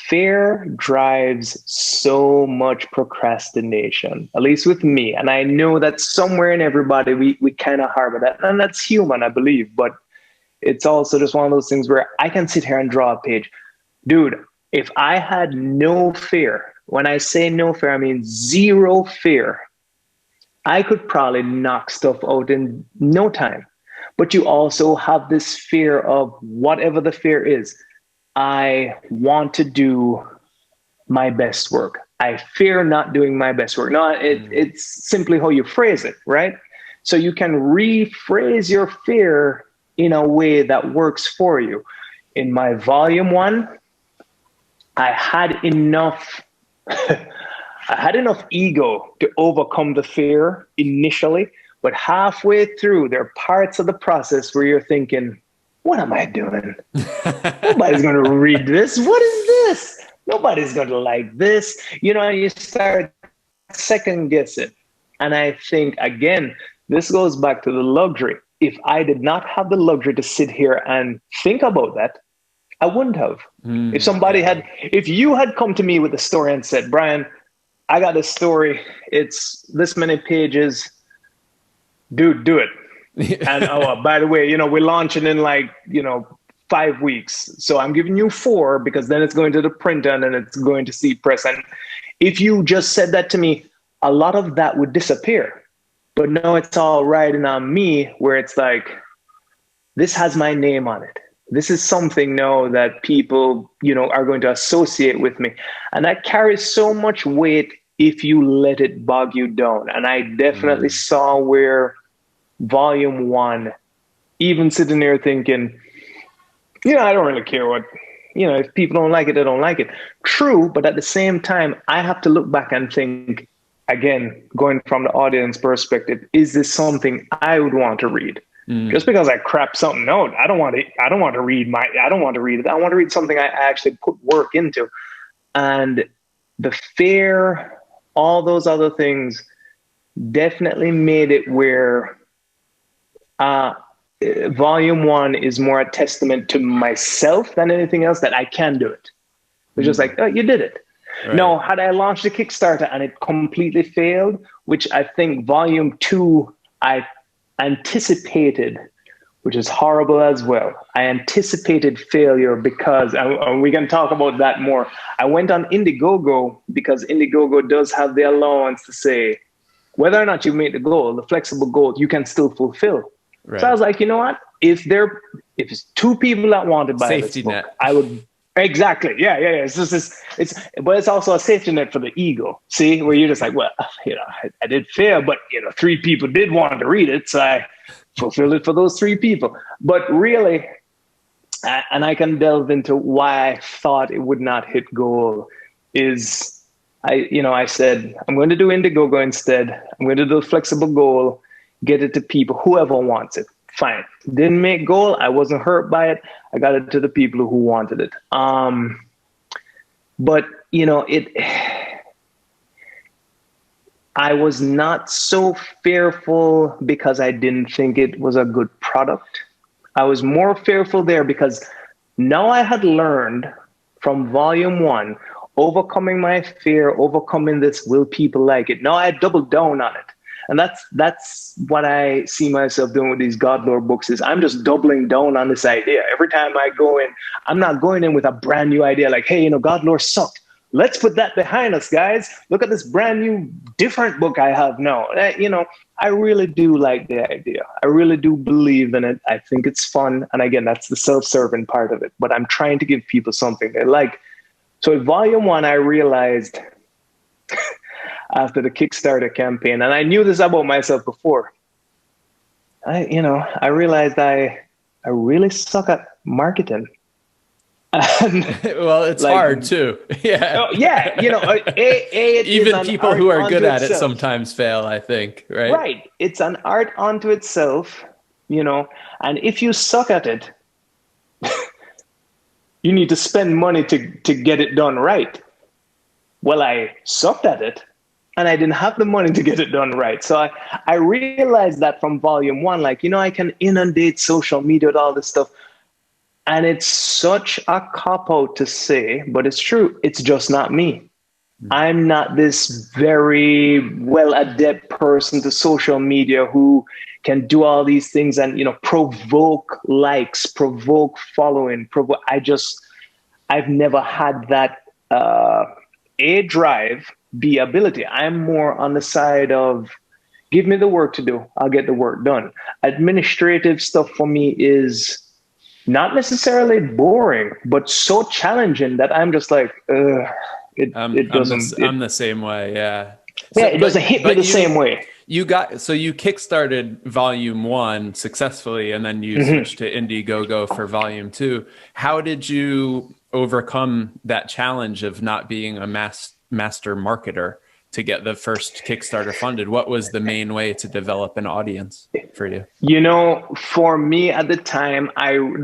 fear drives so much procrastination, at least with me. And I know that somewhere in everybody, we kind of harbor that. And that's human, I believe. But it's also just one of those things where I can sit here and draw a page. Dude, if I had no fear, when I say no fear, I mean zero fear, I could probably knock stuff out in no time. But you also have this fear of whatever the fear is. I want to do my best work. I fear not doing my best work. No, it's simply how you phrase it, right? So you can rephrase your fear in a way that works for you. In my volume 1, I had enough ego to overcome the fear initially, but halfway through, there are parts of the process where you're thinking, what am I doing? Nobody's going to read this. What is this? Nobody's going to like this. You start second guessing. And I think, again, this goes back to the luxury. If I did not have the luxury to sit here and think about that, I wouldn't have. If you had come to me with a story and said, Bryan, I got a story. It's this many pages. Dude, do it. And by the way, we're launching in 5 weeks. So I'm giving you 4 because then it's going to the printer and then it's going to see press. And if you just said that to me, a lot of that would disappear. But no, it's all riding on me where it's like, this has my name on it. This is something now that people, are going to associate with me. And that carries so much weight if you let it bog you down. And I definitely saw where volume 1, even sitting there thinking, I don't really care what, if people don't like it, they don't like it. True, but at the same time, I have to look back and think, again, going from the audience perspective, is this something I would want to read? Just because I crap something out, I don't want to read it. I want to read something I actually put work into. And the fear, all those other things definitely made it where volume 1 is more a testament to myself than anything else that I can do it. It's just like, oh, you did it. Right. No, had I launched a Kickstarter and it completely failed, which I think volume 2 I anticipated, which is horrible as well. I anticipated failure because, and we can talk about that more. I went on Indiegogo because Indiegogo does have the allowance to say whether or not you make the goal, the flexible goal, you can still fulfill. Right. So I was like, you know what? If it's 2 people that want to buy safety this book, net. I would. Exactly. Yeah. It's just but it's also a safety net for the ego. See, where you're just like, well, I did fail, but 3 people did want to read it, so I fulfilled it for those 3 people. But really, and I can delve into why I thought it would not hit goal. Is I said I'm going to do Indiegogo instead. I'm going to do a flexible goal, get it to people, whoever wants it. Fine. Didn't make goal. I wasn't hurt by it. I got it to the people who wanted it. But I was not so fearful because I didn't think it was a good product. I was more fearful there because now I had learned from volume 1, overcoming my fear, overcoming this, will people like it? Now I doubled down on it. And that's what I see myself doing with these God lore books is I'm just doubling down on this idea. Every time I go in, I'm not going in with a brand new idea like, hey, God lore sucked. Let's put that behind us, guys. Look at this brand new, different book I have now. I really do like the idea. I really do believe in it. I think it's fun. And again, that's the self-serving part of it. But I'm trying to give people something they like. So in volume 1, I realized after the Kickstarter campaign, and I knew this about myself before, I realized I really suck at marketing. And, well, it's hard too. Yeah. Yeah. Even people who are good at it sometimes fail, I think. Right. Right. It's an art unto itself, and if you suck at it, you need to spend money to get it done right. Well, I sucked at it and I didn't have the money to get it done right. So I realized that from volume 1, I can inundate social media with all this stuff. And it's such a cop-out to say, but it's true. It's just not me. I'm not this very well-adept person to social media who can do all these things and, provoke likes, provoke following. I've never had that A drive, B ability. I'm more on the side of give me the work to do. I'll get the work done. Administrative stuff for me is not necessarily boring, but so challenging that I'm just like, it doesn't. I'm the same way. Yeah. Yeah, it doesn't hit me the same way. You kickstarted volume 1 successfully, and then you switched to Indiegogo for volume 2. How did you overcome that challenge of not being a master marketer to get the first Kickstarter funded? What was the main way to develop an audience for you? For me at the time,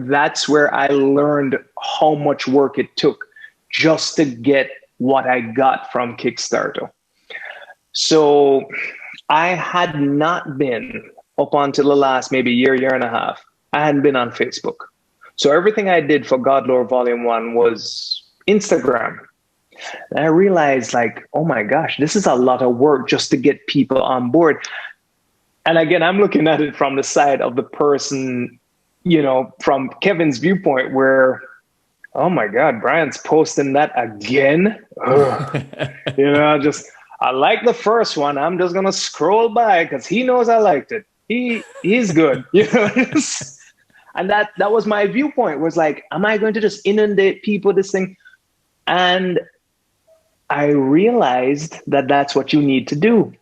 that's where I learned how much work it took just to get what I got from Kickstarter. So I had not been, up until the last maybe year and a half, I hadn't been on Facebook. So everything I did for God Lore Volume 1 was Instagram. And I realized oh my gosh, this is a lot of work just to get people on board. And again, I'm looking at it from the side of the person, from Kevin's viewpoint where, oh my God, Bryan's posting that again. I like the first one. I'm just going to scroll by because he knows I liked it. He's good. And that was my viewpoint, was am I going to just inundate people with this thing? And I realized that that's what you need to do.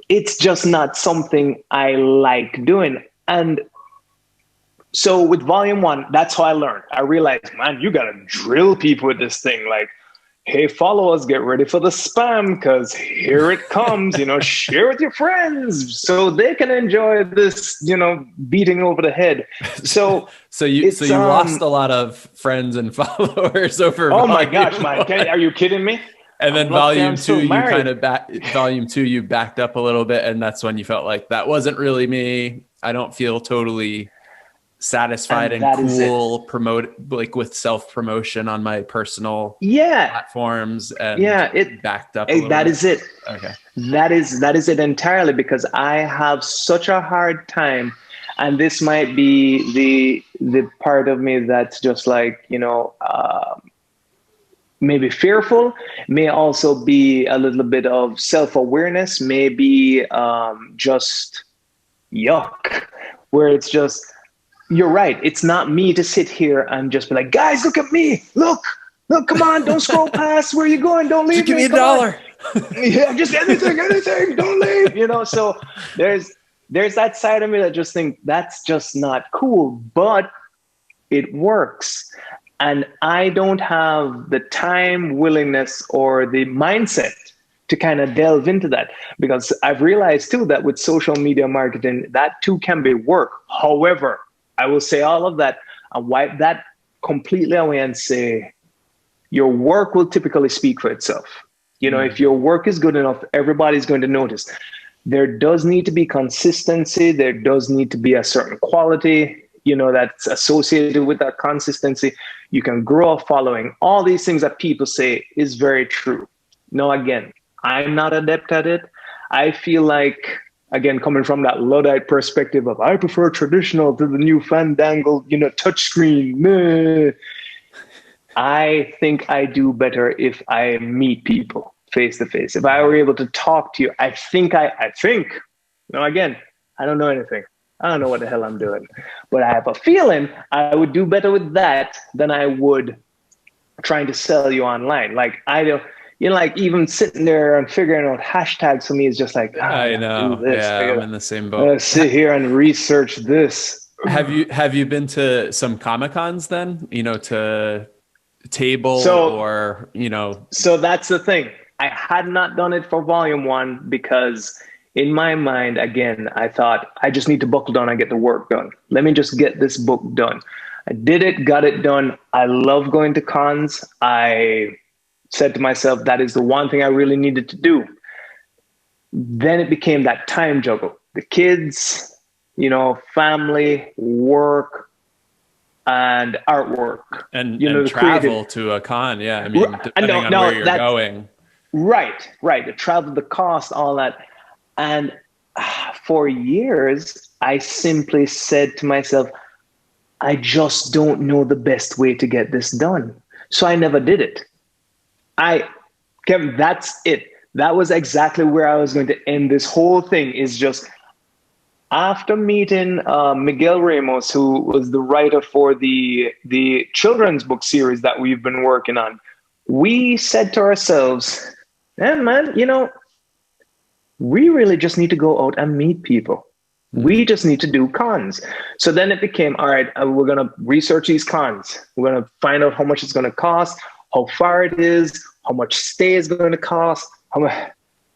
It's just not something I like doing. And so with volume 1, that's how I learned. I realized, man, you got to drill people with this thing. Hey, followers, get ready for the spam because here it comes, share with your friends so they can enjoy this, beating over the head. So you lost a lot of friends and followers over. Oh my gosh, man. Are you kidding me? And then volume 2, you backed up a little bit. And that's when you felt like that wasn't really me. I don't feel totally satisfied And and that is it. cool promote like with self promotion on my personal Yeah. platforms and Yeah. backed up a little That bit. is it. Okay. That is it entirely, because I have such a hard time, and this might be the part of me that's just like, maybe fearful, may also be a little bit of self-awareness, maybe just yuck, where it's just, you're right, it's not me to sit here and just be like, guys, look at me, look, come on, don't scroll past, where you going, don't Just leave give me me, a come on. dollar. Yeah, just anything, don't leave, so there's that side of me that just think that's just not cool, but it works. And I don't have the time, willingness, or the mindset to kind of delve into that, because I've realized too that with social media marketing, that too can be work. However, I will say all of that and wipe that completely away and say your work will typically speak for itself. If your work is good enough, everybody's going to notice. There does need to be consistency. There does need to be a certain quality, that's associated with that consistency. You can grow a following. All these things that people say is very true. Now, again, I'm not adept at it. I feel like, again, coming from that Luddite perspective of I prefer traditional to the new fandangled, touchscreen. Meh. I think I do better if I meet people face to face. If I were able to talk to you, I think, again, I don't know anything. I don't know what the hell I'm doing, but I have a feeling I would do better with that than I would trying to sell you online. Like I don't, like even sitting there and figuring out hashtags for me is just like, I I gotta know. do this. Yeah, I I'm gotta, in the same I gotta boat. sit here and research this. Have you been to some Comic Cons then? To table So, or so that's the thing. I had not done it for volume one because in my mind, again, I thought I just need to buckle down and get the work done. Let me just get this book done. I did it, got it done. I love going to cons. I said to myself, that is the one thing I really needed to do. Then it became that time juggle. The kids, family, work, and artwork. and The travel creative. to a con. Yeah, I mean, No, depending on where no, you're that's going. right. The travel, the cost, all that. And for years, I simply said to myself, I just don't know the best way to get this done. So I never did it. Kevin, that's it. That was exactly where I was going to end this whole thing, is just after meeting Miguel Ramos, who was the writer for the children's book series that we've been working on, we said to ourselves, man, we really just need to go out and meet people. We just need to do cons. So then it became, all right, we're going to research these cons. We're going to find out how much it's going to cost, how far it is, how much stay is going to cost. How much,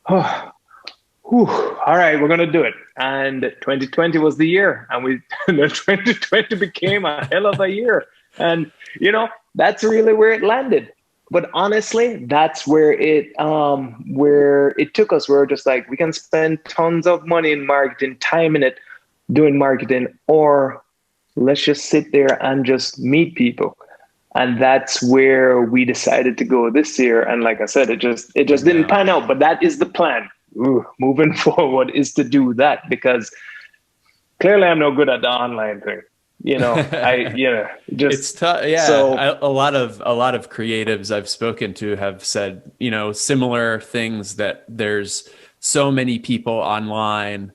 all right, we're going to do it. And 2020 was the year. And 2020 became a hell of a year. And, that's really where it landed. But honestly, that's where it took us. We're just like, we can spend tons of money in marketing, time in it, doing marketing, or let's just sit there and just meet people. And that's where we decided to go this year. And like I said, it just didn't pan out. But that is the plan. Moving forward is to do that, because clearly I'm no good at the online thing. It's tough. Yeah. So A lot of creatives I've spoken to have said, similar things, that there's so many people online,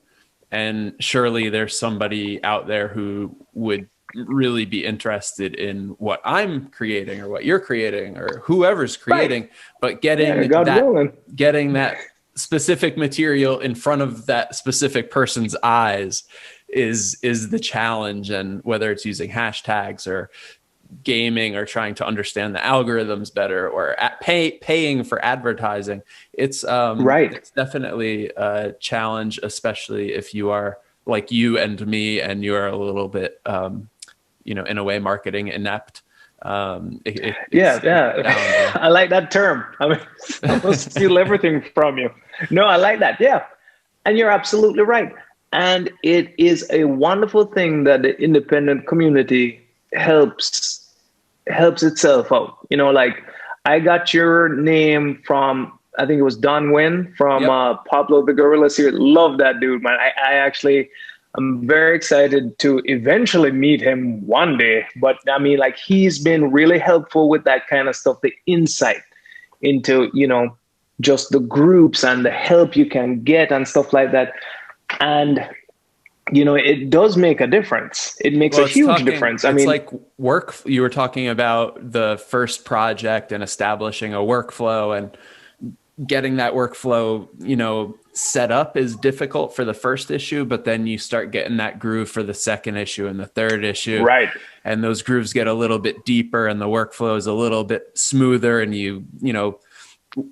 and surely there's somebody out there who would really be interested in what I'm creating or what you're creating or whoever's creating, right. But getting that specific material in front of that specific person's eyes is the challenge. And whether it's using hashtags or gaming or trying to understand the algorithms better or paying for advertising, it's it's definitely a challenge, especially if you are like you and me and you're a little bit in a way marketing inept. Yeah. I like that term. I mean, I'm supposed to steal everything from you. No, I like that. Yeah. And you're absolutely right. And it is a wonderful thing that the independent community helps itself out. Like I got your name from, I think it was Don Wynn from Yep. Pablo the Gorilla series. Love that dude, man. I actually, I'm very excited to eventually meet him one day. But I mean, like he's been really helpful with that kind of stuff, the insight into, just the groups and the help you can get and stuff like that. And it does make a difference. It makes Well, a huge difference. I it's mean, like work. You were talking about the first project and establishing a workflow, and getting that workflow, set up is difficult for the first issue, but then you start getting that groove for the second issue and the third issue. right, And those grooves get a little bit deeper and the workflow is a little bit smoother, and you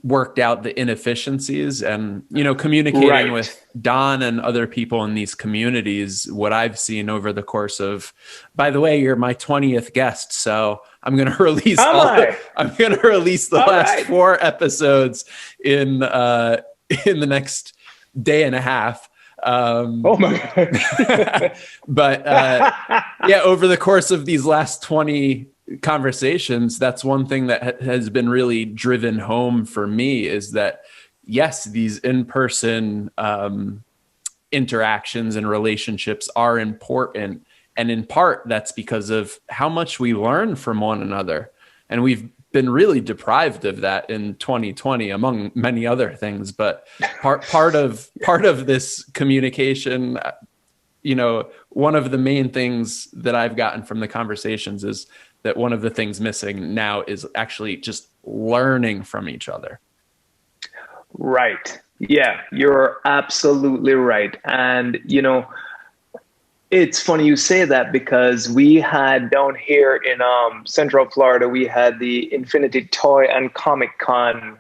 worked out the inefficiencies. And communicating right. with Don and other people in these communities, what I've seen over the course of, by the way, you're my 20th guest, so I'm going to release Am I? I'm going to release the All last right. 4 episodes in the next day and a half. Oh my God. But yeah, over the course of these last 20 conversations, that's one thing that has been really driven home for me, is that yes, these in-person interactions and relationships are important, and in part that's because of how much we learn from one another, and we've been really deprived of that in 2020, among many other things. But part of this communication, one of the main things that I've gotten from the conversations is that one of the things missing now is actually just learning from each other. Right. Yeah, you're absolutely right. And, it's funny you say that, because we had down here in Central Florida, we had the Infinity Toy and Comic Con.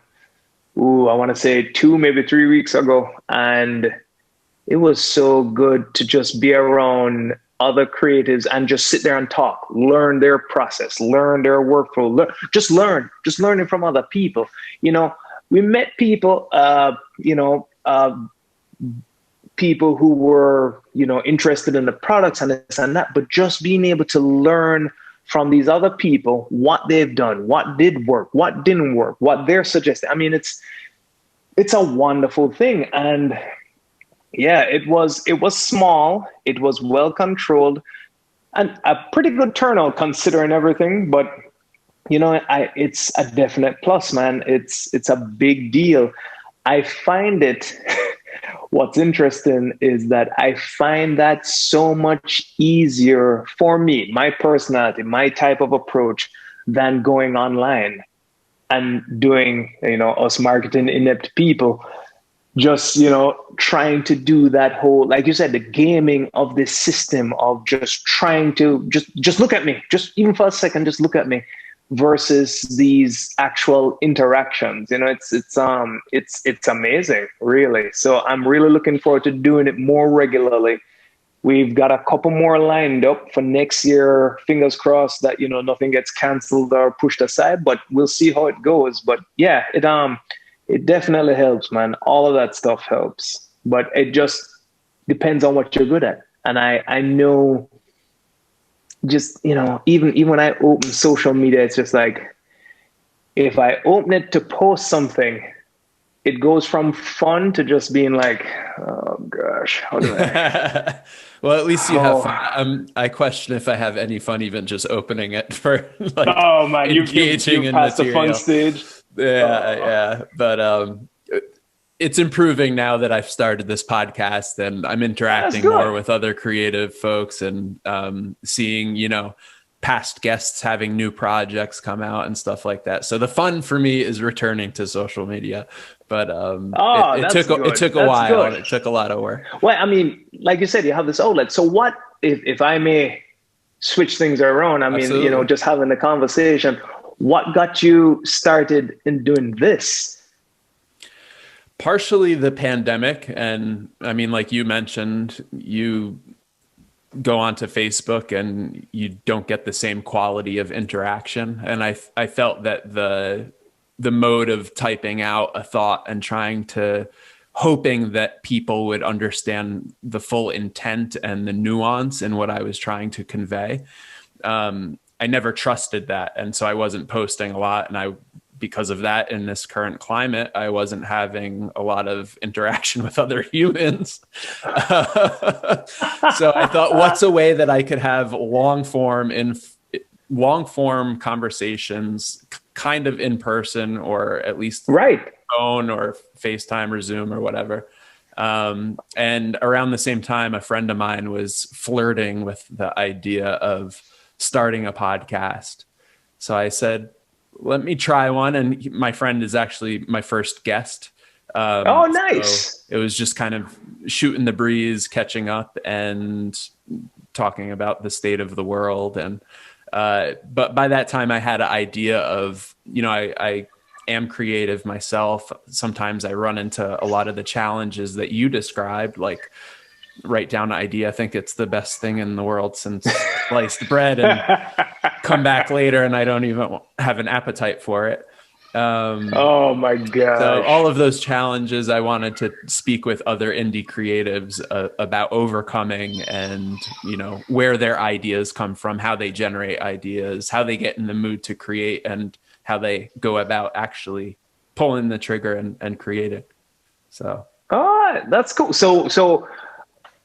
I want to say 2, maybe 3 weeks ago. And it was so good to just be around other creatives and just sit there and talk, learn their process, learn their workflow, just learning from other people. We met people, people who were, interested in the products and this and that, but just being able to learn from these other people what they've done, what did work, what didn't work, what they're suggesting. I mean, it's a wonderful thing. And yeah, it was small, it was well controlled, and a pretty good turnout considering everything. But it's a definite plus, man. It's a big deal. I find it. What's interesting is that I find that so much easier for me, my personality, my type of approach, than going online and doing, us marketing inept people, just, trying to do that whole, like you said, the gaming of this system of just trying to just look at me, just even for a second, just look at me, versus these actual interactions. It's amazing, really. So I'm really looking forward to doing it more regularly. We've got a couple more lined up for next year. Fingers crossed that nothing gets canceled or pushed aside, but we'll see how it goes. But yeah, it definitely helps, man. All of that stuff helps, but it just depends on what you're good at. And I know, just even when I open social media, it's just like, if I open it to post something, it goes from fun to just being like, oh gosh, how do I Well, at least you have fun. I question if I have any fun even just opening it for like oh man, engaging you've in passed the material. fun stage. Yeah. But it's improving now that I've started this podcast, and I'm interacting more with other creative folks, and seeing, past guests having new projects come out and stuff like that. So the fun for me is returning to social media, but it took a while. Good. And it took a lot of work. Well, I mean, like you said, you have this outlet. So what, if I may switch things around? I mean, Absolutely. just having the conversation. What got you started in doing this? Partially the pandemic. And I mean, like you mentioned, you go onto Facebook and you don't get the same quality of interaction. And I felt that the mode of typing out a thought and trying to hoping that people would understand the full intent and the nuance in what I was trying to convey. I never trusted that. And so I wasn't posting a lot. And because of that, in this current climate, I wasn't having a lot of interaction with other humans. So I thought, what's a way that I could have long form conversations kind of in person, or at least phone or FaceTime or Zoom or whatever. And around the same time, a friend of mine was flirting with the idea of starting a podcast. So I said, let me try one. And my friend is actually my first guest. Oh, nice. So it was just kind of shooting the breeze, catching up and talking about the state of the world. And, but by that time I had an idea of, I am creative myself. Sometimes I run into a lot of the challenges that you described, like write down an idea, think it's the best thing in the world since sliced bread, and come back later and I don't even have an appetite for it. Oh my God. So all of those challenges, I wanted to speak with other indie creatives about overcoming, and, where their ideas come from, how they generate ideas, how they get in the mood to create, and how they go about actually pulling the trigger and creating. So. Oh, that's cool. So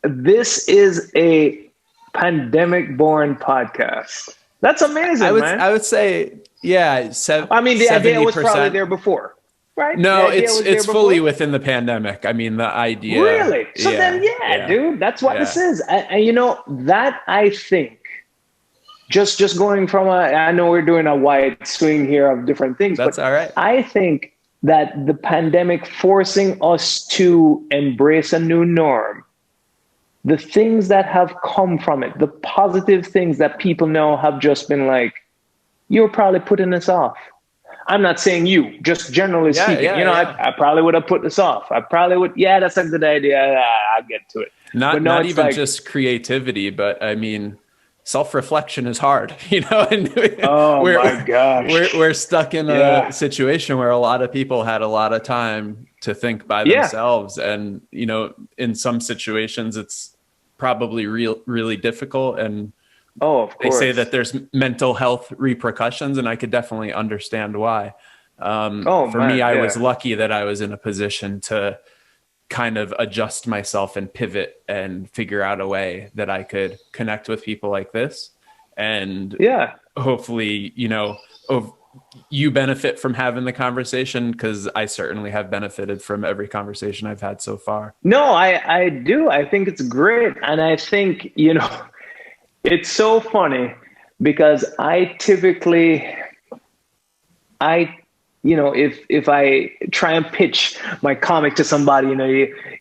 this is a pandemic-born podcast. That's amazing, man. I would say, yeah. I mean, the idea was probably there before, right? No, it's fully within the pandemic. I mean, the idea. Really? So then, dude, that's what this is. And that I think, just going from I know we're doing a wide swing here of different things. That's all right. I think that the pandemic forcing us to embrace a new norm, the things that have come from it, the positive things that people know have just been like, you're probably putting this off. I'm not saying you, just generally speaking. I probably would have put this off. I probably would. Yeah, that's a good idea. I'll get to it. Not even just creativity, but I mean, self-reflection is hard, And my gosh. We're stuck in a situation where a lot of people had a lot of time to think by themselves. And, in some situations, it's probably really difficult. And of course, they say that there's mental health repercussions, and I could definitely understand why. I was lucky that I was in a position to kind of adjust myself and pivot and figure out a way that I could connect with people like this. And hopefully, you benefit from having the conversation, because I certainly have benefited from every conversation I've had so far. No, I do. I think it's great. And I think, it's so funny because I typically, if I try and pitch my comic to somebody,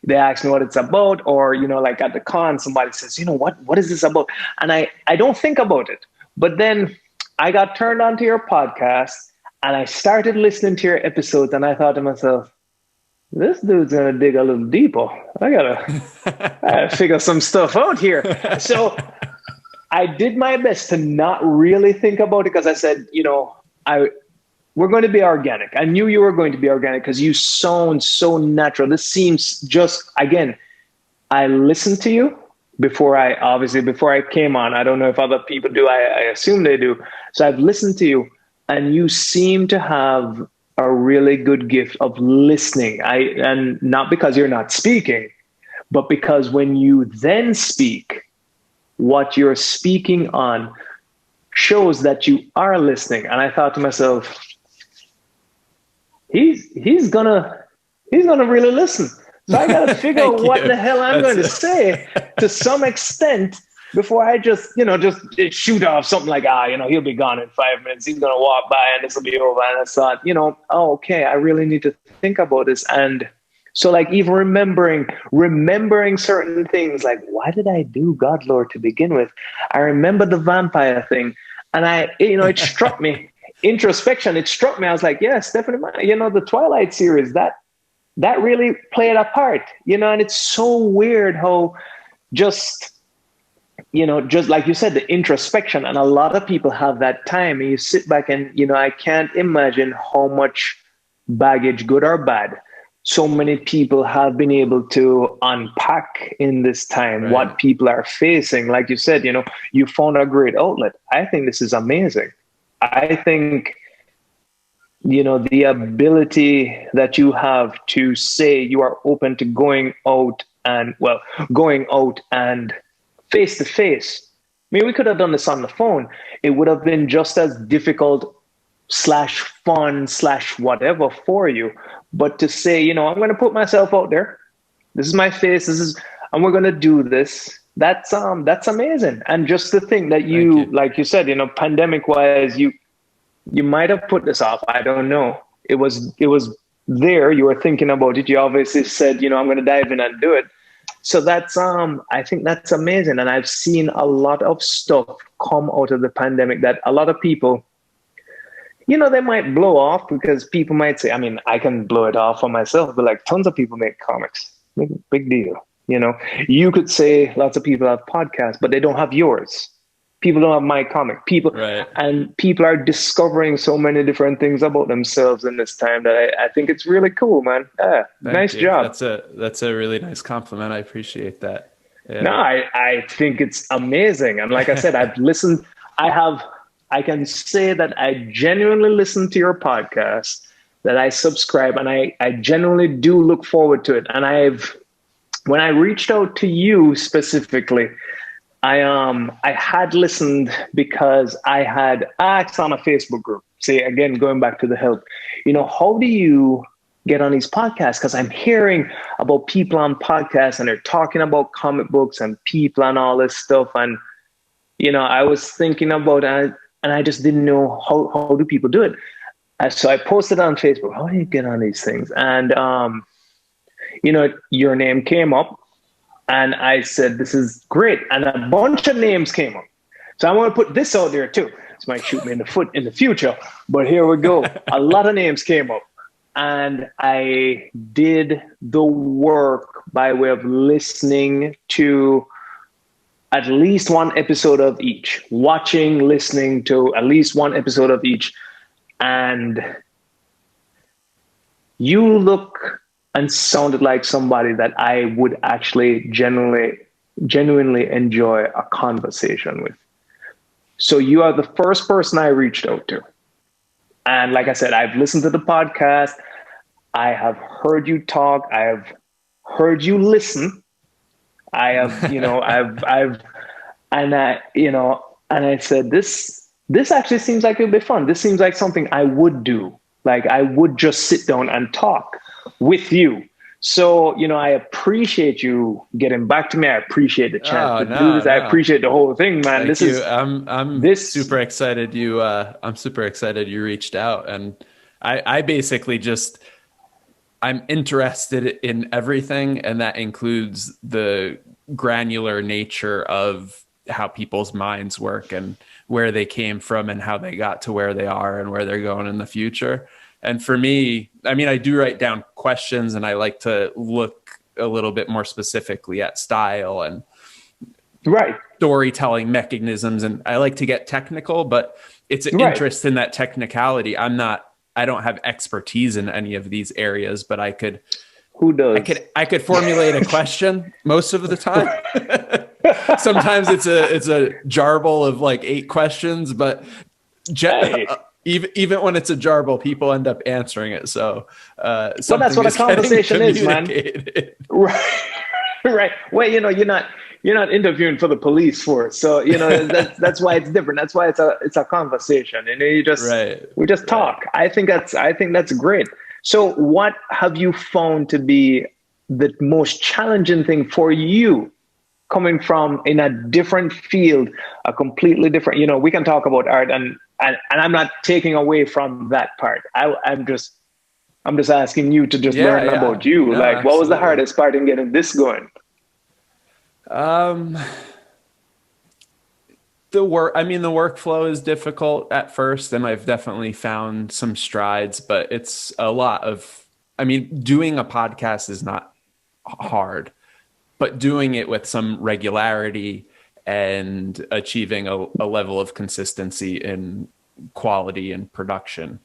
they ask me what it's about, or, like at the con, somebody says, what is this about? And I don't think about it. But then I got turned on to your podcast and I started listening to your episodes, and I thought to myself, this dude's going to dig a little deeper. I gotta figure some stuff out here. So I did my best to not really think about it, because I said, we're going to be organic. I knew you were going to be organic because you sound so natural. This seems just, again, I listened to you before I came on. I don't know if other people do. I assume they do. So I've listened to you, and you seem to have a really good gift of listening. And not because you're not speaking, but because when you then speak, what you're speaking on shows that you are listening. And I thought to myself, he's gonna really listen. So I gotta figure out what the hell I'm going to say to some extent before I just shoot off something like, he'll be gone in 5 minutes. He's gonna walk by and this will be over. And I thought, okay, I really need to think about this. And so, like, even remembering certain things, like, why did I do God Lord to begin with? I remember the vampire thing, and it struck me. Introspection, it struck me. I was like, yes, definitely. The Twilight series, that really played a part, and it's so weird how just like you said, the introspection, and a lot of people have that time, and you sit back and, I can't imagine how much baggage, good or bad, so many people have been able to unpack in this time Right. what people are facing. Like you said, you found a great outlet. I think this is amazing. I think, the ability that you have to say you are open to going out and face to face. I mean, we could have done this on the phone. It would have been just as difficult slash fun slash whatever for you. But to say, I'm going to put myself out there. This is my face. And we're going to do this. That's amazing. And just to think that Thank you. like you said, pandemic wise, you might have put this off. I don't know. It was there. You were thinking about it. You obviously said, I'm going to dive in and do it. So that's I think that's amazing. And I've seen a lot of stuff come out of the pandemic that a lot of people, they might blow off, because people might say, I mean, I can blow it off for myself, but like tons of people make comics. Big deal. You could say lots of people have podcasts, but they don't have yours. People don't have my comic. Right. And people are discovering so many different things about themselves in this time that I think it's really cool, man. Yeah, nice job. That's a really nice compliment. I appreciate that. Yeah. No, I think it's amazing. And like I said, I've listened. I can say that I genuinely listen to your podcast, that I subscribe, and I genuinely do look forward to it. And when I reached out to you specifically, I had listened because I had asked on a Facebook group. See, again, going back to the help, how do you get on these podcasts? Because I'm hearing about people on podcasts and they're talking about comic books and people and all this stuff. And, I was thinking about it, and I just didn't know how do people do it. So I posted on Facebook, how do you get on these things? And, your name came up. And I said, this is great. And a bunch of names came up. So I want to put this out there too. This might shoot me in the foot in the future, but here we go. A lot of names came up. And I did the work by way of listening to at least one episode of each, listening to at least one episode of each. And you look and sounded like somebody that I would actually genuinely enjoy a conversation with. So you are the first person I reached out to. And like I said, I've listened to the podcast. I have heard you talk. I have heard you listen. I have, and I said, this actually seems like it'll be fun. This seems like something I would do. Like I would just sit down and talk with you. So, I appreciate you getting back to me. I appreciate the chance to do this. I appreciate the whole thing, man. Thank you. I'm super excited I'm super excited you reached out. And I basically I'm interested in everything. And that includes the granular nature of how people's minds work and where they came from and how they got to where they are and where they're going in the future. And for me, I mean, I do write down questions and I like to look a little bit more specifically at style and storytelling mechanisms. And I like to get technical, but it's an interest in that technicality. I don't have expertise in any of these areas, but I could formulate a question most of the time. Sometimes it's a jarble of like 8 questions, but even when it's a jarble, people end up answering it. So, that's what a conversation is, man. Right. Well, you're not interviewing for the police force, so that's why it's different. That's why it's a conversation, and we just talk. I think that's great. So, what have you found to be the most challenging thing for you? Coming from in a different field, a completely different, we can talk about art and I'm not taking away from that part. I'm just asking you to just learn about you. No, like, what was the hardest part in getting this going? The workflow is difficult at first, and I've definitely found some strides, but it's a lot of, doing a podcast is not hard. But doing it with some regularity and achieving a level of consistency in quality and production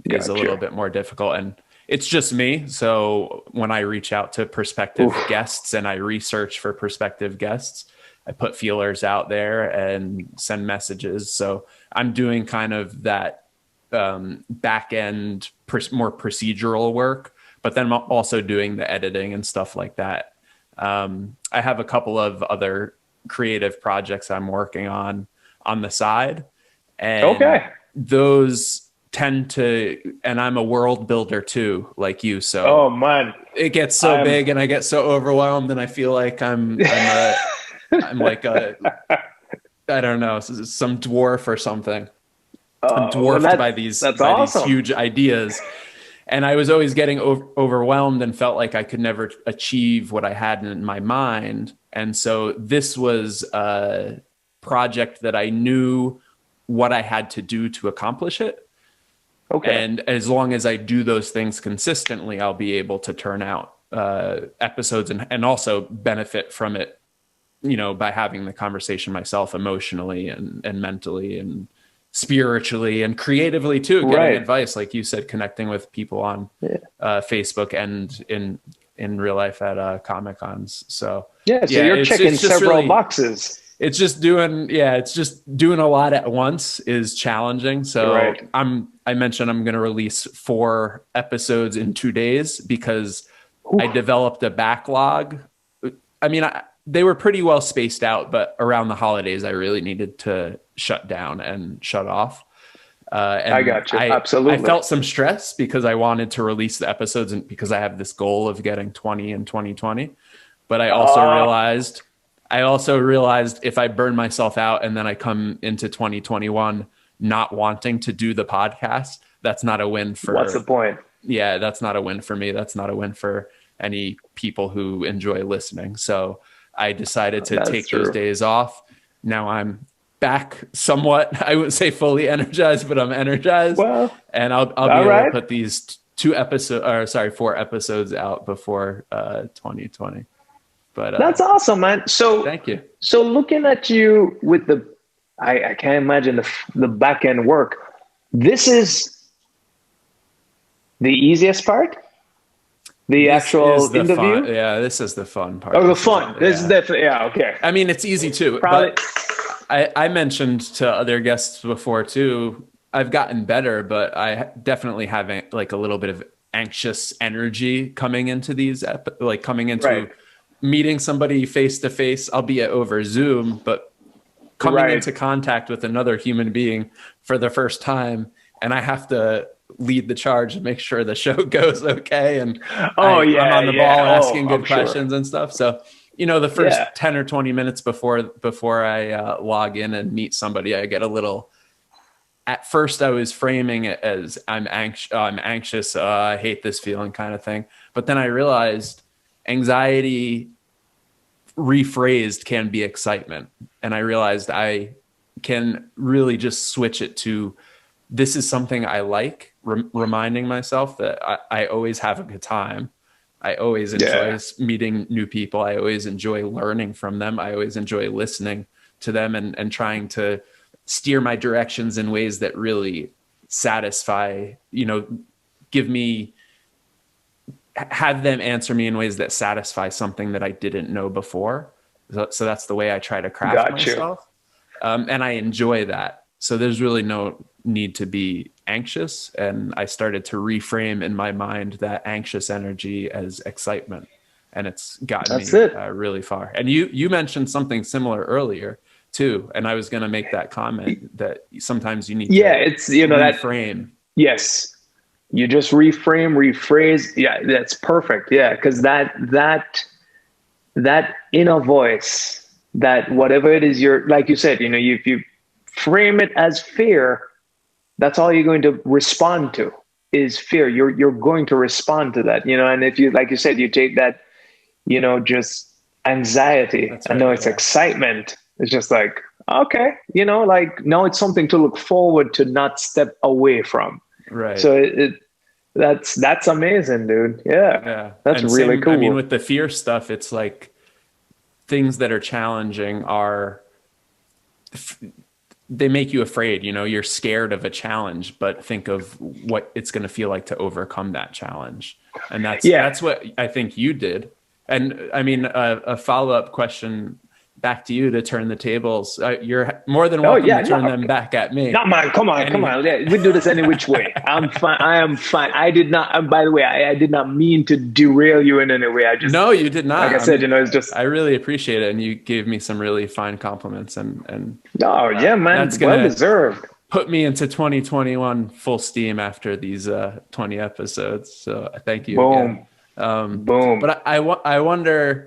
is a little bit more difficult. And it's just me. So when I reach out to prospective guests and I research for prospective guests, I put feelers out there and send messages. So I'm doing kind of that back end, more procedural work, but then I'm also doing the editing and stuff like that. I have a couple of other creative projects I'm working on the side, and those tend to, and I'm a world builder too, like you. So Oh man, it gets so big and I get so overwhelmed and I feel like I'm like a, I don't know, some dwarf or something. I'm dwarfed by these huge ideas. And I was always getting overwhelmed and felt like I could never achieve what I had in my mind. And so this was a project that I knew what I had to do to accomplish it. Okay. And as long as I do those things consistently, I'll be able to turn out episodes and also benefit from it, you know, by having the conversation myself emotionally and mentally and spiritually and creatively too, getting advice, like you said, connecting with people on Facebook and in real life at Comic-Cons. So you're checking several boxes. It's just doing a lot at once is challenging. So I mentioned I'm going to release 4 episodes in 2 days because I developed a backlog. I mean, they were pretty well spaced out, but around the holidays, I really needed to shut down and shut off. And I got you. Absolutely. I felt some stress because I wanted to release the episodes and because I have this goal of getting 20 in 2020. But I also realized if I burn myself out and then I come into 2021 not wanting to do the podcast, that's not a win for... What's the point? Yeah, that's not a win for me. That's not a win for any people who enjoy listening. So I decided to take those days off. Now I'm back somewhat. I wouldn't say fully energized, but I'm energized. Well, and I'll be able to put these 4 episodes out before 2020. But that's awesome, man. So thank you. So looking at you with I can't imagine the back end work. This is the easiest part. The actual interview. This is the fun part. Oh, the fun. This is definitely okay. I mean, it's easy too. Probably. But I mentioned to other guests before too. I've gotten better, but I definitely have like a little bit of anxious energy coming into these, meeting somebody face to face, albeit over Zoom, but coming into contact with another human being for the first time. And I have to lead the charge and make sure the show goes okay. And I'm on the ball asking good questions and stuff. So, you know, the first 10 or 20 minutes before I log in and meet somebody, I get a little, at first I was framing it as I'm anxious. I hate this feeling kind of thing. But then I realized anxiety rephrased can be excitement. And I realized I can really just switch it to, this is something I like, reminding myself that I always have a good time. I always enjoy meeting new people. I always enjoy learning from them. I always enjoy listening to them and trying to steer my directions in ways that really satisfy, you know, have them answer me in ways that satisfy something that I didn't know before. So that's the way I try to craft myself. And I enjoy that. So there's really no need to be anxious. And I started to reframe in my mind that anxious energy as excitement. And it's gotten me really far. And you mentioned something similar earlier too. And I was going to make that comment that sometimes you need to reframe. Yes. You just reframe, rephrase. Yeah, that's perfect. Yeah, because that inner voice, that whatever it is like you said, you know, if you frame it as fear, that's all you're going to respond to is fear. You're going to respond to that, you know. And if you, like you said, you take that, you know, just anxiety. I know it's excitement. It's just like, okay, you know, like now it's something to look forward to, not step away from. Right. So that's amazing, dude. Yeah. That's really cool. I mean, with the fear stuff, it's like things that are challenging are they make you afraid. You know, you're scared of a challenge, but think of what it's going to feel like to overcome that challenge. And Yeah. that's what I think you did. And I mean, a follow-up question back to you to turn the tables. You're more than Oh welcome to yeah. turn No. them back at me. No, man, come on, come Any, on. Yeah, we do this any which way. I'm fine. I am fine. I did not, by the way, I did not mean to derail you in any way. I just, no, you did like not. I said, it's just, I really appreciate it. And you gave me some really fine compliments and oh, yeah, that's man, going well to deserved. put me into 2021 full steam after these 20 episodes. So thank you again. Boom, boom. But I wonder,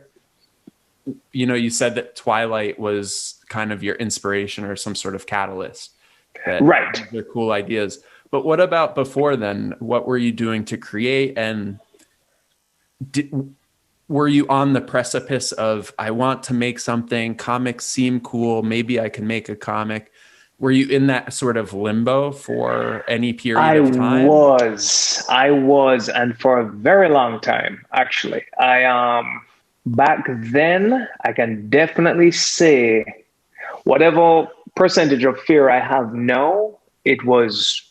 you know, you said that Twilight was kind of your inspiration or some sort of catalyst, that Right. they're cool ideas. But what about before then? What were you doing to create? And were you on the precipice of, I want to make something, comics seem cool, maybe I can make a comic? Were you in that sort of limbo for any period of time? I was, and for a very long time, actually. Back then, I can definitely say whatever percentage of fear I have now, it was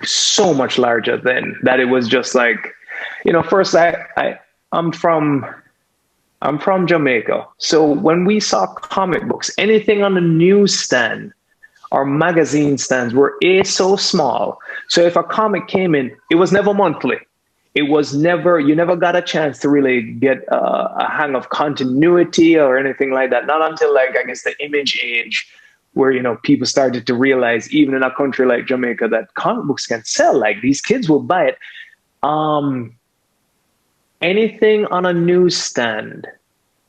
so much larger then that it was just like, first I'm from I'm from Jamaica. So when we saw comic books, anything on the newsstand or magazine stands were so small. So if a comic came in, it was never monthly. It was never, you never got a chance to really get a hang of continuity or anything like that. Not until, like, I guess, the image age, where, people started to realize, even in a country like Jamaica, that comic books can sell. Like, these kids will buy it. Um, Anything on a newsstand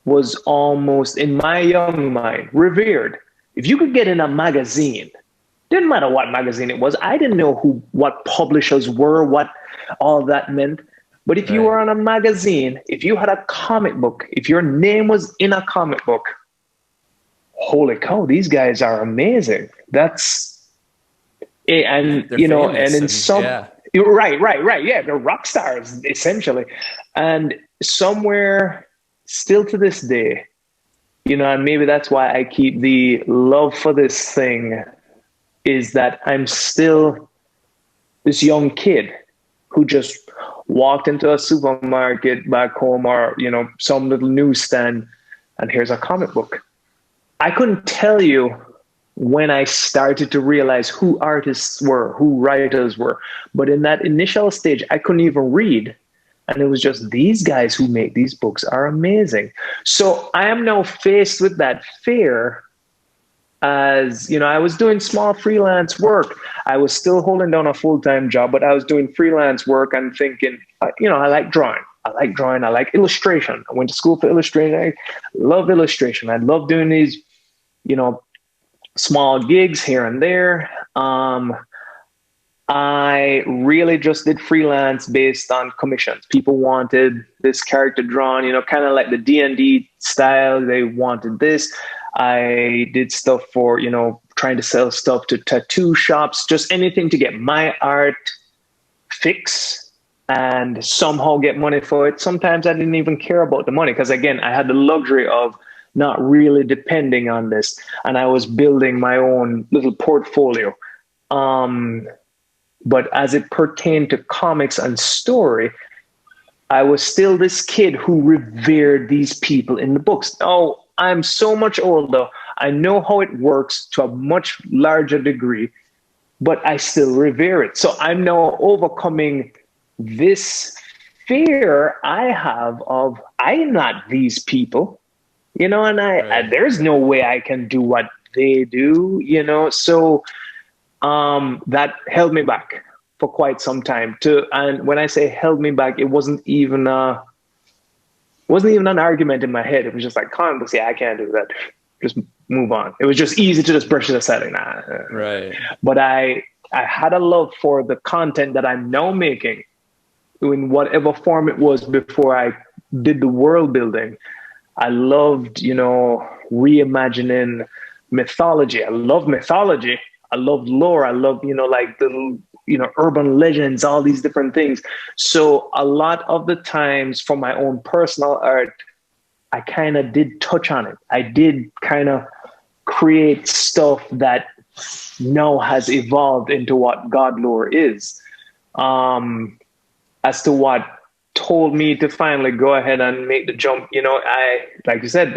was almost, in my young mind, revered. If you could get in a magazine, didn't matter what magazine it was. I didn't know what publishers were, what all that meant. But if you Right. were on a magazine, if you had a comic book, if your name was in a comic book, holy cow, these guys are amazing. That's it. And, They're and famous in and some, yeah. right. Yeah, they're rock stars, essentially. And somewhere, still to this day, and maybe that's why I keep the love for this thing, is that I'm still this young kid who just walked into a supermarket back home, or, some little newsstand, and here's a comic book. I couldn't tell you when I started to realize who artists were, who writers were. But in that initial stage, I couldn't even read. And it was just, these guys who make these books are amazing. So I am now faced with that fear, as I was doing small freelance work. I was still holding down a full-time job, but I was doing freelance work and thinking, I like drawing. I like illustration. I went to school for illustration. I love illustration. I love doing these, small gigs here and there. I really just did freelance based on commissions. People wanted this character drawn, kind of like the D&D style. They wanted this. I did stuff for, trying to sell stuff to tattoo shops, just anything to get my art fix and somehow get money for it. Sometimes I didn't even care about the money, because, again, I had the luxury of not really depending on this, and I was building my own little portfolio. But as it pertained to comics and story, I was still this kid who revered these people in the books. Now, I'm so much older. I know how it works to a much larger degree, but I still revere it. So I'm now overcoming this fear I have of, I'm not these people, and Right. there's no way I can do what they do, So that held me back for quite some time. And when I say held me back, it wasn't even an argument in my head. It was just like, "Con, yeah, I can't do that. Just move on." It was just easy to just brush it aside. Like, nah. Right. But I had a love for the content that I'm now making, in whatever form it was before I did the world building. I loved, reimagining mythology. I love mythology. I love lore. I love, like the, urban legends, all these different things. So a lot of the times for my own personal art, I kind of did touch on it. I did kind of create stuff that now has evolved into what God lore is. As to what told me to finally go ahead and make the jump, like you said,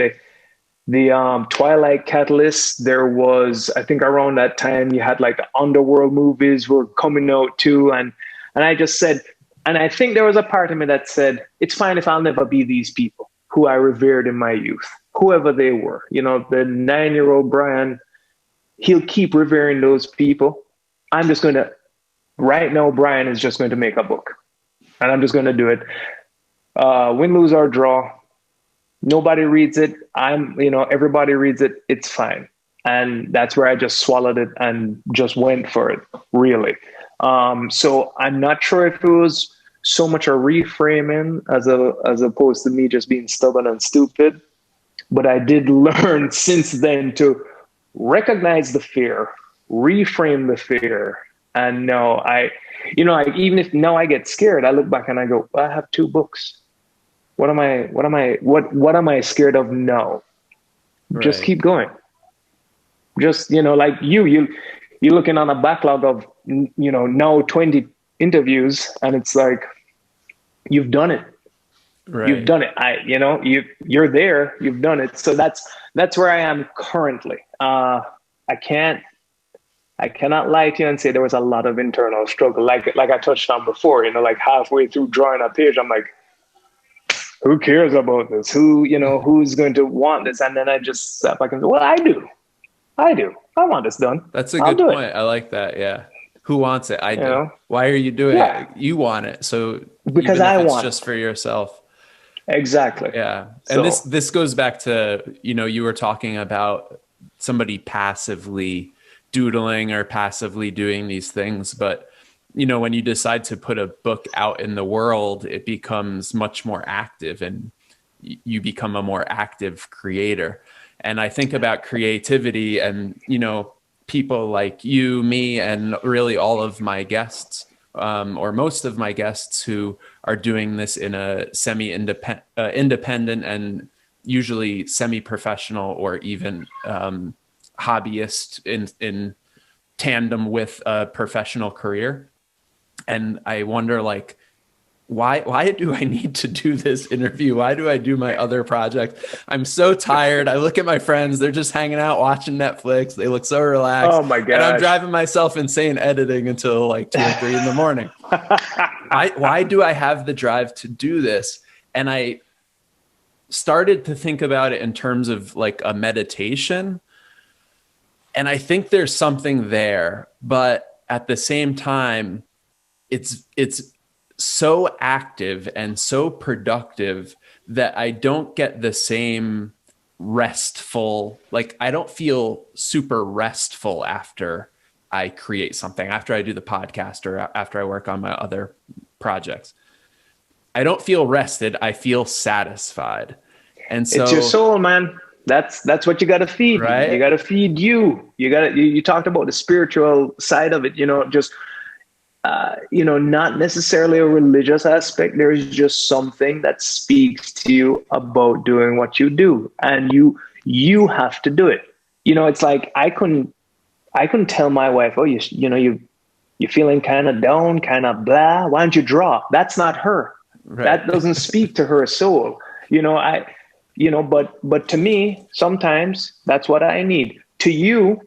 the Twilight catalyst. There was, I think, around that time you had like the underworld movies were coming out too, and I just said, and I think there was a part of me that said, it's fine if I'll never be these people who I revered in my youth, whoever they were. The 9-year-old Bryan, he'll keep revering those people. I'm just going to, right now, Bryan is just going to make a book, and I'm just going to do it. Win, lose, or draw. Nobody reads it. Everybody reads it. It's fine. And that's where I just swallowed it and just went for it, really. So I'm not sure if it was so much a reframing as opposed to me just being stubborn and stupid. But I did learn since then to recognize the fear, reframe the fear. And now even if now I get scared, I look back and I go, I have 2 books. What am I scared of now? Right. Just keep going. Just, like you're looking on a backlog of, now 20 interviews, and it's like, you've done it. Right. You've done it. You're there, you've done it. So that's where I am currently. I cannot lie to you and say there was a lot of internal struggle. Like I touched on before, like halfway through drawing a page, I'm like, who cares about this? Who's going to want this? And then I just sat back and go, well, I do. I want this done. That's a good point. I like that. Yeah. Who wants it? I do. Why are you doing it? You want it. So because I want just for yourself. Exactly. Yeah. And this goes back to, you were talking about somebody passively doodling or passively doing these things, but when you decide to put a book out in the world, it becomes much more active and you become a more active creator. And I think about creativity and, people like you, me, and really all of my guests, or most of my guests who are doing this in a independent and usually semi-professional or even hobbyist in tandem with a professional career. And I wonder, why do I need to do this interview? Why do I do my other project? I'm so tired. I look at my friends. They're just hanging out, watching Netflix. They look so relaxed. Oh my God. And I'm driving myself insane editing until like 2 or 3 in the morning. Why do I have the drive to do this? And I started to think about it in terms of like a meditation. And I think there's something there, but at the same time, it's so active and so productive that I don't get the same restful, I don't feel super restful after I create something, after I do the podcast or after I work on my other projects. I don't feel rested. I feel satisfied. And so it's your soul, man. That's what you got to feed. Right? You got to feed you. You talked about the spiritual side of it, just not necessarily a religious aspect. There is just something that speaks to you about doing what you do, and you have to do it. It's like I couldn't tell my wife, oh, you're feeling kind of down, kind of blah. Why don't you draw? That's not her. Right. That doesn't speak to her soul. But to me, sometimes that's what I need. To you,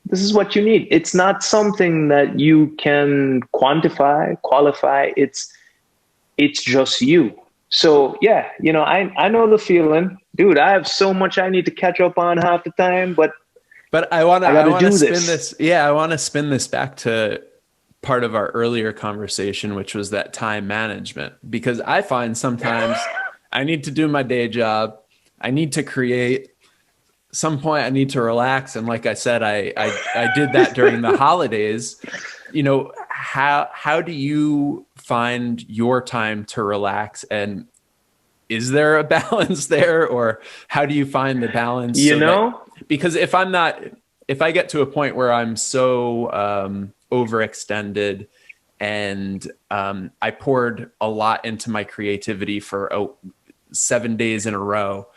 this is what you need. It's not something that you can quantify, qualify. It's just you. So yeah, I know the feeling, dude. I have so much I need to catch up on half the time, but I want to spin this. Yeah, I want to spin this back to part of our earlier conversation, which was that time management, because I find sometimes I need to do my day job. I need to create. Some point I need to relax. And like I said, I did that during the holidays. How do you find your time to relax? And is there a balance there, or how do you find the balance? Because if I get to a point where I'm so overextended and I poured a lot into my creativity for 7 days in a row,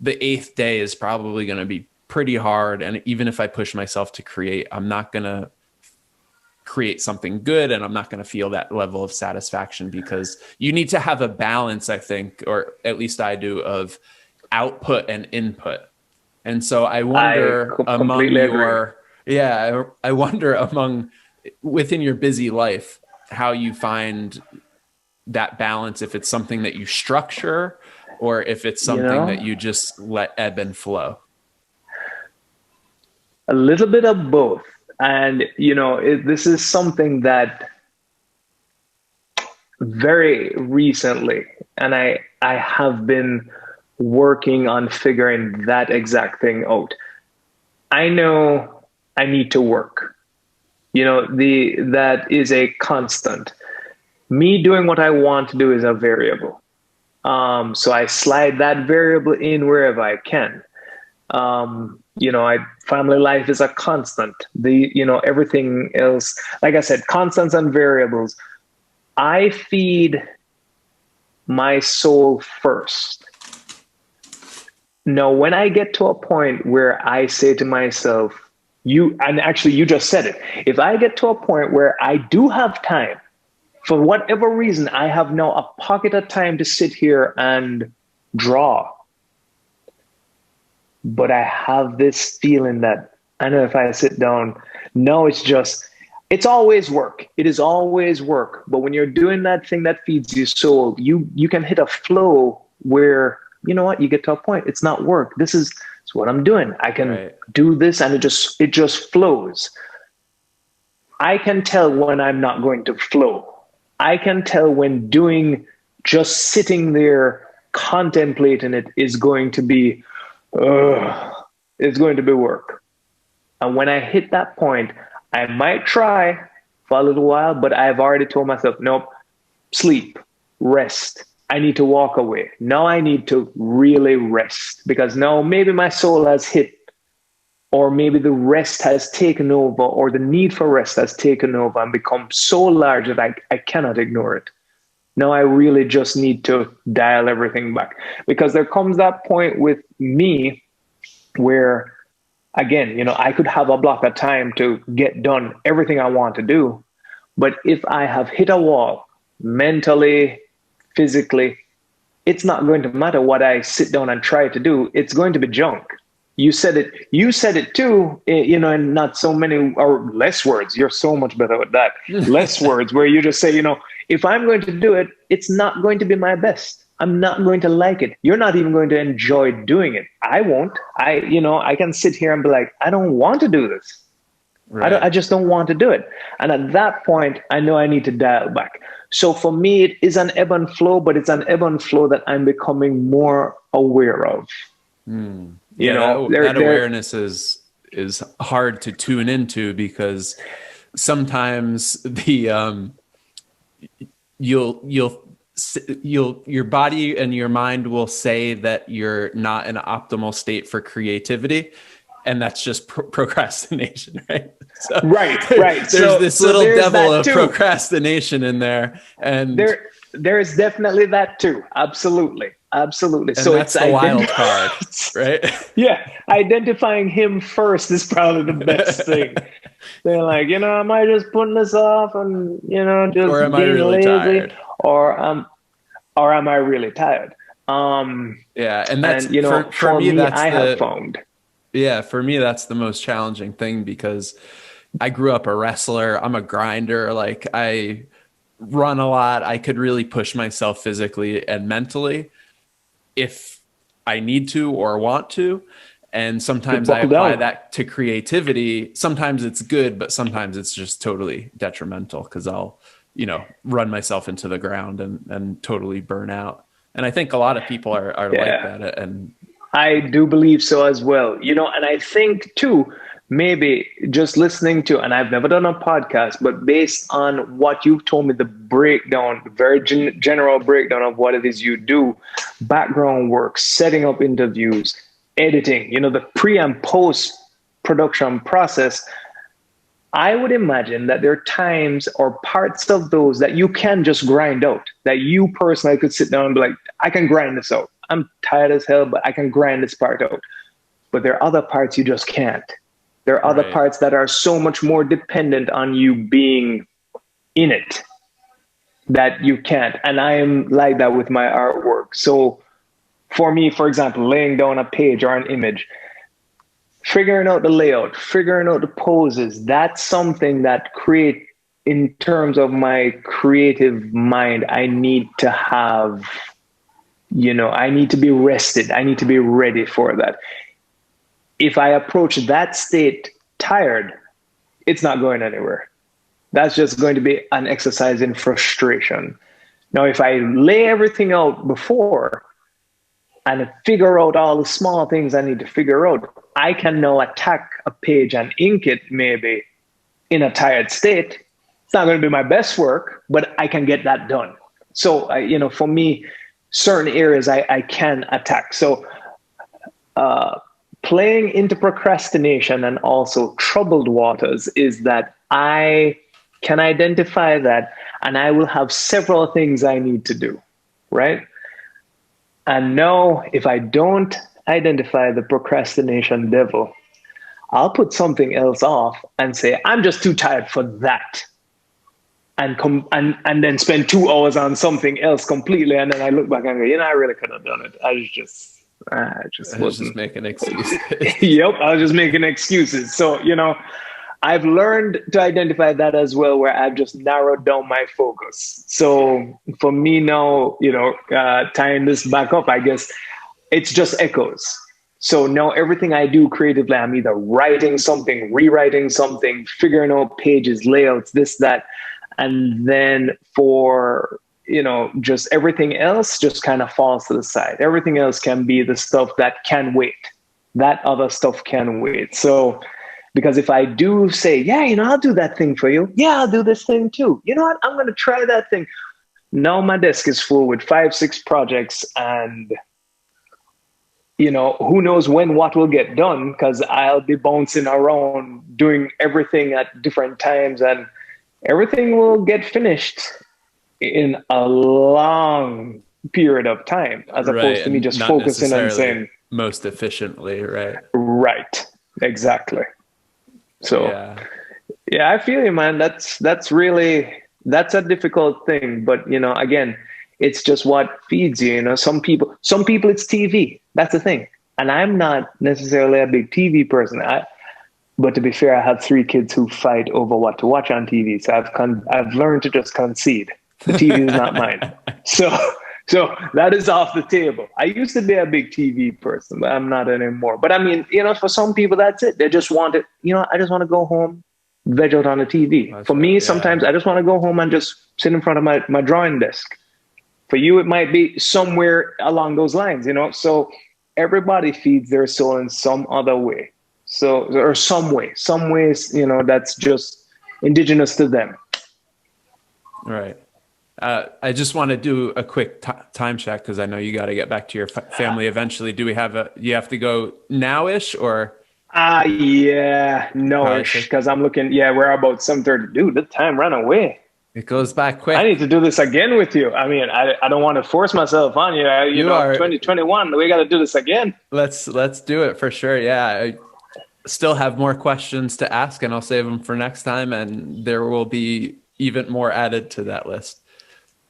the 8th day is probably going to be pretty hard. And even if I push myself to create, I'm not going to create something good, and I'm not going to feel that level of satisfaction, because you need to have a balance, I think, or at least I do, of output and input. And so I wonder among completely agree. your, yeah, I wonder among within your busy life, how you find that balance, if it's something that you structure or if it's You something that know, you just let ebb and flow. a little bit of both. And, this is something that very recently, and I have been working on figuring that exact thing out. I know I need to work. That is a constant. Me doing what I want to do is a variable. So I slide that variable in wherever I can. Family life is a constant. Everything else, like I said, constants and variables. I feed my soul first. Now, when I get to a point where I say to myself, you just said it. If I get to a point where I do have time, for whatever reason, I have now a pocket of time to sit here and draw. But I have this feeling that I know if I sit down, no, it's always work. It is always work. But when you're doing that thing that feeds your soul, you can hit a flow where, you know what, you get to a point, it's not work. It's what I'm doing. I can do this, and it just flows. I can tell when I'm not going to flow. I can tell when just sitting there contemplating it is going to be, it's going to be work. And when I hit that point, I might try for a little while, but I've already told myself, nope, sleep, rest. I need to walk away. Now I need to really rest, because now maybe my soul has hit, or maybe the rest has taken over, or the need for rest has taken over and become so large that I cannot ignore it. Now I really just need to dial everything back, because there comes that point with me where, again, I could have a block of time to get done everything I want to do. But if I have hit a wall mentally, physically, it's not going to matter what I sit down and try to do. It's going to be junk. You said it too, and not so many or less words. You're so much better at that. Less words, where you just say, if I'm going to do it, it's not going to be my best. I'm not going to like it. You're not even going to enjoy doing it. I won't. I can sit here and be like, I don't want to do this. Right. I just don't want to do it. And at that point, I know I need to dial back. So for me, it is an ebb and flow, but it's an ebb and flow that I'm becoming more aware of. That awareness is hard to tune into, because sometimes your body and your mind will say that you're not in an optimal state for creativity, and that's just procrastination, right? So right. There's this little devil of procrastination in there, and there's definitely that too. Absolutely. And so that's the wild card, right? Yeah, identifying him first is probably the best thing. They're like, am I just putting this off and just or am being I really lazy, tired, or am I really tired? Yeah, and that's for me, that's have found. Yeah, for me, that's the most challenging thing, because I grew up a wrestler. I'm a grinder. Like, I run a lot. I could really push myself physically and mentally if I need to or want to. And sometimes I apply that to creativity. Sometimes it's good, but sometimes it's just totally detrimental, because I'll, run myself into the ground and totally burn out. And I think a lot of people are like that. And I do believe so as well. And I think too, maybe just listening to, and I've never done a podcast, but based on what you've told me, the breakdown, the very general breakdown of what it is you do, background work, setting up interviews, editing, the pre and post production process, I would imagine that there are times or parts of those that you can just grind out, that you personally could sit down and be like, I can grind this out. I'm tired as hell, but I can grind this part out. but there are other parts you just can't. There are other Right. parts that are so much more dependent on you being in it that you can't. And I am like that with my artwork. So for me, for example, laying down a page or an image, figuring out the layout, figuring out the poses, that's something that create in terms of my creative mind, I need to have, I need to be rested. I need to be ready for that. If I approach that state tired, it's not going anywhere. That's just going to be an exercise in frustration. Now, if I lay everything out before and figure out all the small things I need to figure out, I can now attack a page and ink it maybe in a tired state. It's not going to be my best work, but I can get that done. So, for me, certain areas I can attack. So, playing into procrastination and also troubled waters is that I can identify that and I will have several things I need to do, right? And now, if I don't identify the procrastination devil, I'll put something else off and say, I'm just too tired for that. And then spend 2 hours on something else completely. And then I look back and go, I really could have done it. I was just making excuses. Yep, I was just making excuses. So, I've learned to identify that as well, where I've just narrowed down my focus. So for me now, tying this back up, I guess it's just echoes. So now everything I do creatively, I'm either writing something, rewriting something, figuring out pages, layouts, this, that. And then for, just everything else just kind of falls to the side. Everything else can be the stuff that can wait. That other stuff can wait. So, because if I do say, yeah, I'll do that thing for you. Yeah, I'll do this thing too. You know what? I'm going to try that thing. Now my desk is full with 5, 6 projects and, who knows when what will get done, because I'll be bouncing around doing everything at different times and everything will get finished in a long period of time, as opposed to me just focusing and saying most efficiently, right? Right. Exactly. So yeah, I feel you, man. That's a difficult thing, but again, it's just what feeds you. Some people it's TV. That's the thing. And I'm not necessarily a big TV person. But to be fair, I have 3 kids who fight over what to watch on TV. So I've learned to just concede. The TV is not mine. So that is off the table. I used to be a big TV person, but I'm not anymore. But I mean, for some people, that's it. They just want it. I just want to go home, veg out on the TV. For me, sometimes I just want to go home and just sit in front of my drawing desk. For you, it might be somewhere along those lines, So everybody feeds their soul in some other way. So, or some ways, that's just indigenous to them. Right. I just want to do a quick time check because I know you got to get back to your family eventually. Do we have you have to go now-ish or? Yeah, no-ish, because I'm looking, we're about 7:30. Dude, the time ran away. It goes back quick. I need to do this again with you. I mean, I don't want to force myself on you. You are 2021. We got to do this again. Let's do it for sure. Yeah. I still have more questions to ask and I'll save them for next time. And there will be even more added to that list.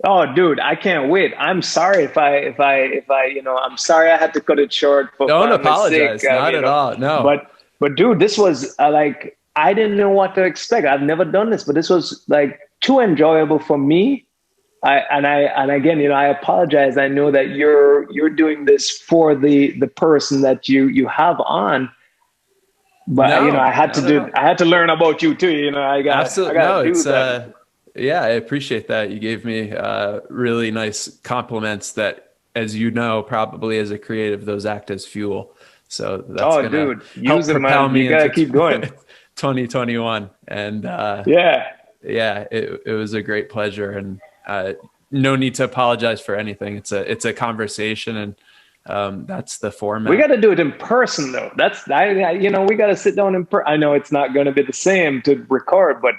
Oh, dude, I can't wait. I'm sorry if I, I'm sorry I had to cut it short. Don't apologize. Not at all. No. But dude, this was I didn't know what to expect. I've never done this, but this was too enjoyable for me. And again, I apologize. I know that you're doing this for the person that you have on. But I had to learn about you too. I got to do that. Yeah, I appreciate that. You gave me really nice compliments that, as you know, probably as a creative, those act as fuel. So that's dude, use them, man. You gotta keep going. 2021, and it was a great pleasure, and no need to apologize for anything. It's a conversation, and that's the format. We got to do it in person, though. We got to sit down in person. I know it's not going to be the same to record, but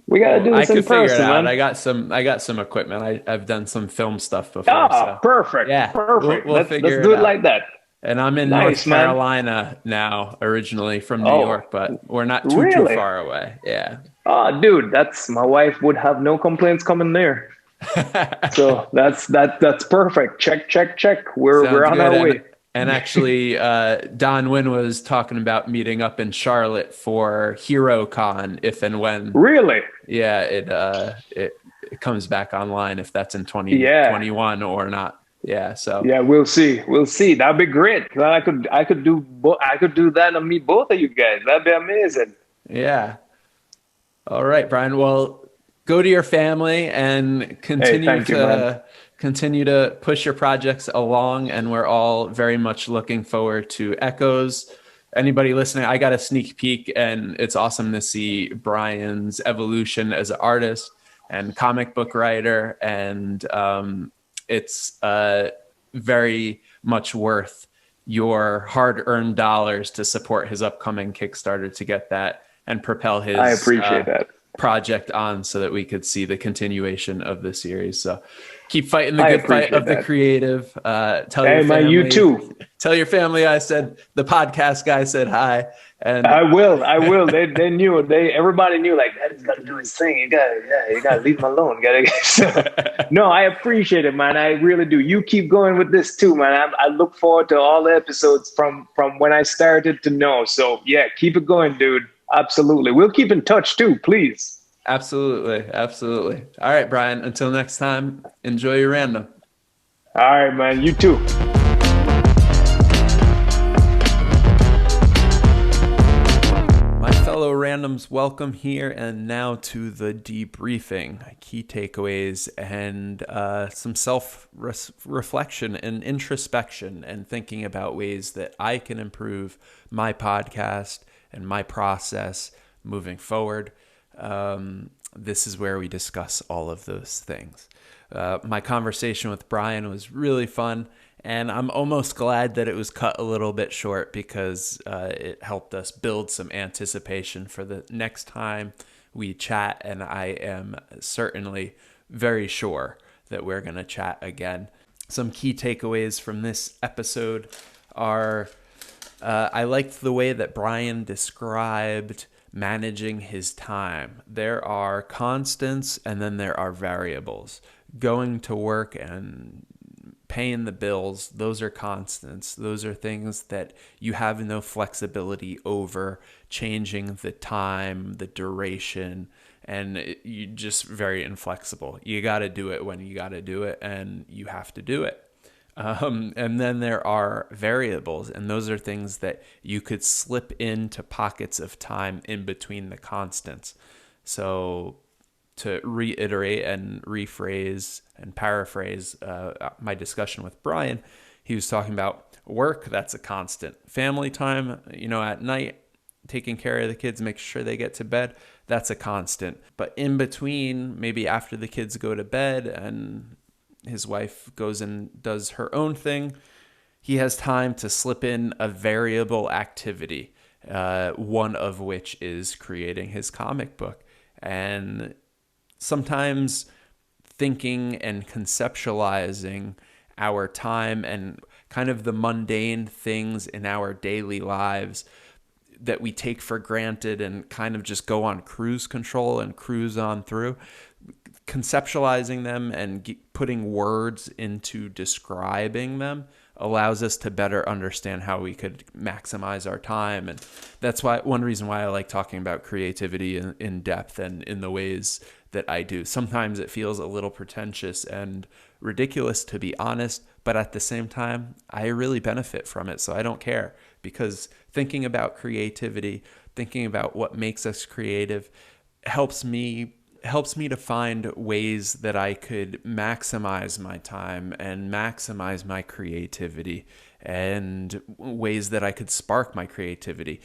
we got to do this in person. I could figure it out. I got some equipment. I've done some film stuff before. Oh, so. Perfect. Yeah, perfect. We'll let's figure do it out. like that. And I'm in North Nice, man. Carolina now, originally from New Oh, York, but we're not too really? far away. Yeah. Oh, dude, that's my wife would have no complaints coming there. So that's perfect. Check, check, check. We're Sounds on good. our way. And actually, Don Wynn was talking about meeting up in Charlotte for HeroCon if and when, Really? yeah, it comes back online, if that's in Yeah. 2021 or not. Yeah. So Yeah, we'll see. We'll see. That'd be great. I could do that and meet both of you guys. That'd be amazing. yeah. All right, Brian. Well, go to your family and Hey, thank you, man. continue to push your projects along. And we're all very much looking forward to Echoes. Anybody listening, I got a sneak peek, and it's awesome to see Brian's evolution as an artist and comic book writer. And it's very much worth your hard-earned dollars to support his upcoming Kickstarter to get that and propel I his appreciate that. project on so that we could see the continuation of the series. So keep fighting the I good fight appreciate of the that. creative. Tell your Hey, man, you family, too. tell your family I said the podcast guy said hi. And I will. I will. They knew. Everybody knew. Like, Daddy's got to do his thing. You got to leave him alone. So, no, I appreciate it, man. I really do. You keep going with this too, man. I look forward to all the episodes from when I started to know. So yeah, keep it going, dude. Absolutely. We'll keep in touch too, please. absolutely, absolutely. All right, Brian, until next time, enjoy your random. All right, man. You too. My fellow randoms, welcome here and now to the debriefing, key takeaways, and some self-reflection and introspection and thinking about ways that I can improve my podcast and my process moving forward. This is where we discuss all of those things. My conversation with Bryan was really fun, and I'm almost glad that it was cut a little bit short because it helped us build some anticipation for the next time we chat, and I am certainly very sure that we're going to chat again. Some key takeaways from this episode are I liked the way that Bryan described managing his time. There are constants and then there are variables. Going to work and paying the bills, those are constants. Those are things that you have no flexibility over, changing the time, the duration, and you just very inflexible. You got to do it when you got to do it, and you have to do it. And then there are variables, and those are things that you could slip into pockets of time in between the constants. So to reiterate and rephrase and paraphrase my discussion with Bryan, he was talking about work, that's a constant. Family time, at night, taking care of the kids, making sure they get to bed, that's a constant. But in between, maybe after the kids go to bed and his wife goes and does her own thing, he has time to slip in a variable activity, one of which is creating his comic book. And sometimes thinking and conceptualizing our time and kind of the mundane things in our daily lives that we take for granted and kind of just go on cruise control and cruise on through, conceptualizing them and putting words into describing them allows us to better understand how we could maximize our time. And that's why one reason why I like talking about creativity in depth and in the ways that I do. Sometimes it feels a little pretentious and ridiculous, to be honest, but at the same time, I really benefit from it. So I don't care, because thinking about creativity, thinking about what makes us creative helps me to find ways that I could maximize my time and maximize my creativity, and ways that I could spark my creativity.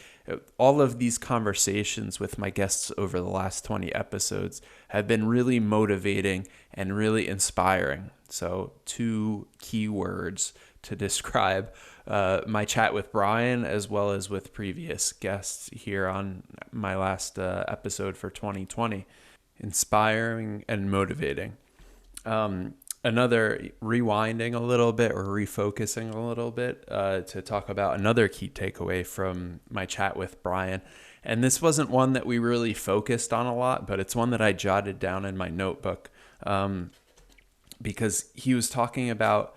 All of these conversations with my guests over the last 20 episodes have been really motivating and really inspiring. So 2 key words to describe my chat with Bryan, as well as with previous guests here on my last episode for 2020. Inspiring and motivating. another rewinding a little bit or refocusing a little bit to talk about another key takeaway from my chat with Bryan. And this wasn't one that we really focused on a lot, but it's one that I jotted down in my notebook because he was talking about,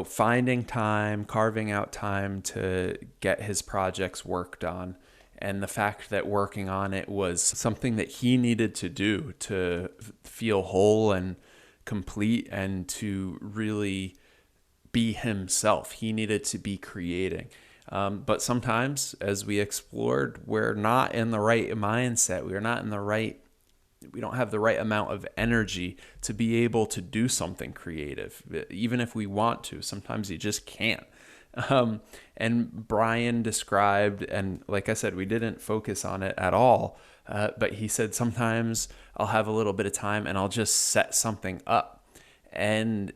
finding time, carving out time to get his projects worked on. And the fact that working on it was something that he needed to do to feel whole and complete and to really be himself. He needed to be creating. But sometimes, as we explored, we're not in the right mindset. We don't have the right amount of energy to be able to do something creative. Even if we want to, sometimes you just can't. And Bryan described, and like I said, we didn't focus on it at all, but he said sometimes I'll have a little bit of time and I'll just set something up. And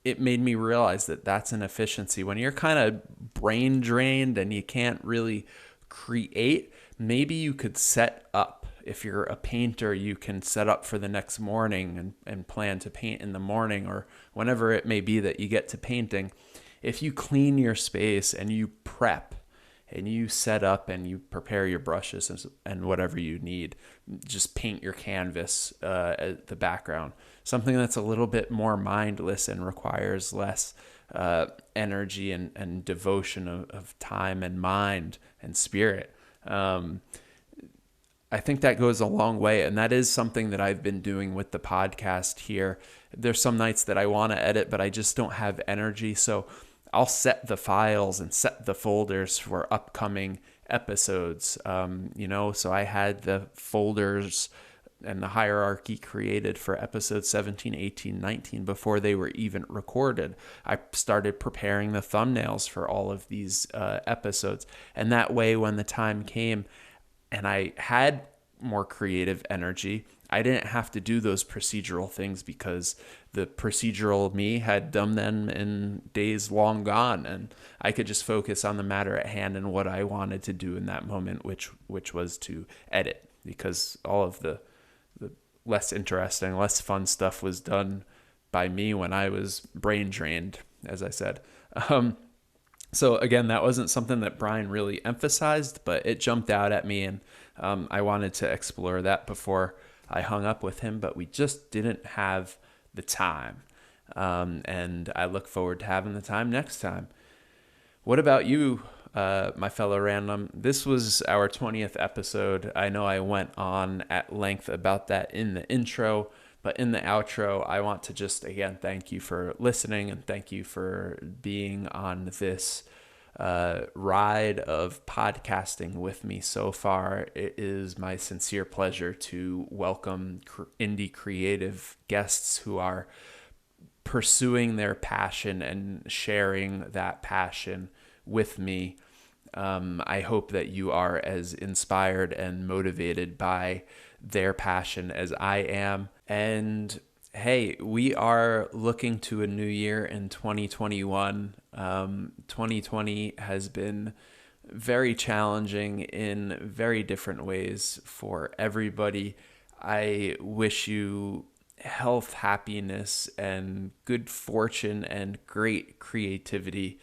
it made me realize that that's an efficiency. When you're kind of brain drained and you can't really create, maybe you could set up. If you're a painter, you can set up for the next morning and plan to paint in the morning or whenever it may be that you get to painting. If you clean your space and you prep and you set up and you prepare your brushes and whatever you need, just paint your canvas at the background. Something that's a little bit more mindless and requires less energy and devotion of time and mind and spirit. I think that goes a long way, and that is something that I've been doing with the podcast here. There's some nights that I want to edit, but I just don't have energy, so I'll set the files and set the folders for upcoming episodes. So I had the folders and the hierarchy created for episodes 17, 18, 19 before they were even recorded. I started preparing the thumbnails for all of these episodes, and that way when the time came and I had more creative energy, I didn't have to do those procedural things because the procedural me had done them in days long gone, and I could just focus on the matter at hand and what I wanted to do in that moment, which was to edit, because all of the less interesting, less fun stuff was done by me when I was brain drained, as I said. So again, that wasn't something that Bryan really emphasized, but it jumped out at me, and I wanted to explore that before I hung up with him, but we just didn't have the time. And I look forward to having the time next time. What about you, my fellow random? This was our 20th episode. I know I went on at length about that in the intro, but in the outro, I want to just, again, thank you for listening and thank you for being on this ride of podcasting with me so far. It is my sincere pleasure to welcome indie creative guests who are pursuing their passion and sharing that passion with me. I hope that you are as inspired and motivated by their passion as I am. And hey, we are looking to a new year in 2021. 2020 has been very challenging in very different ways for everybody. I wish you health, happiness, and good fortune and great creativity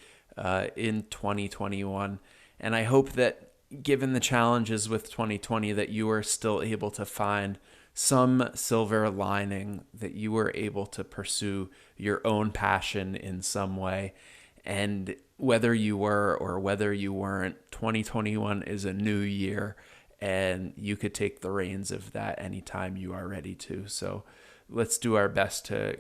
in 2021. And I hope that given the challenges with 2020 that you are still able to find some silver lining, that you were able to pursue your own passion in some way. And whether you were or whether you weren't, 2021 is a new year, and you could take the reins of that anytime you are ready to. So let's do our best to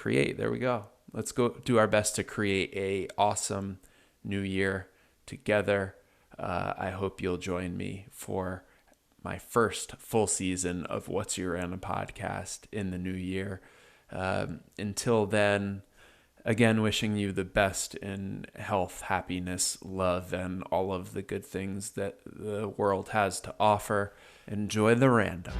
there we go. Let's go do our best to create a awesome new year together. I hope you'll join me for my first full season of What's Your Random Podcast in the new year. Until then, again, wishing you the best in health, happiness, love, and all of the good things that the world has to offer. Enjoy the random.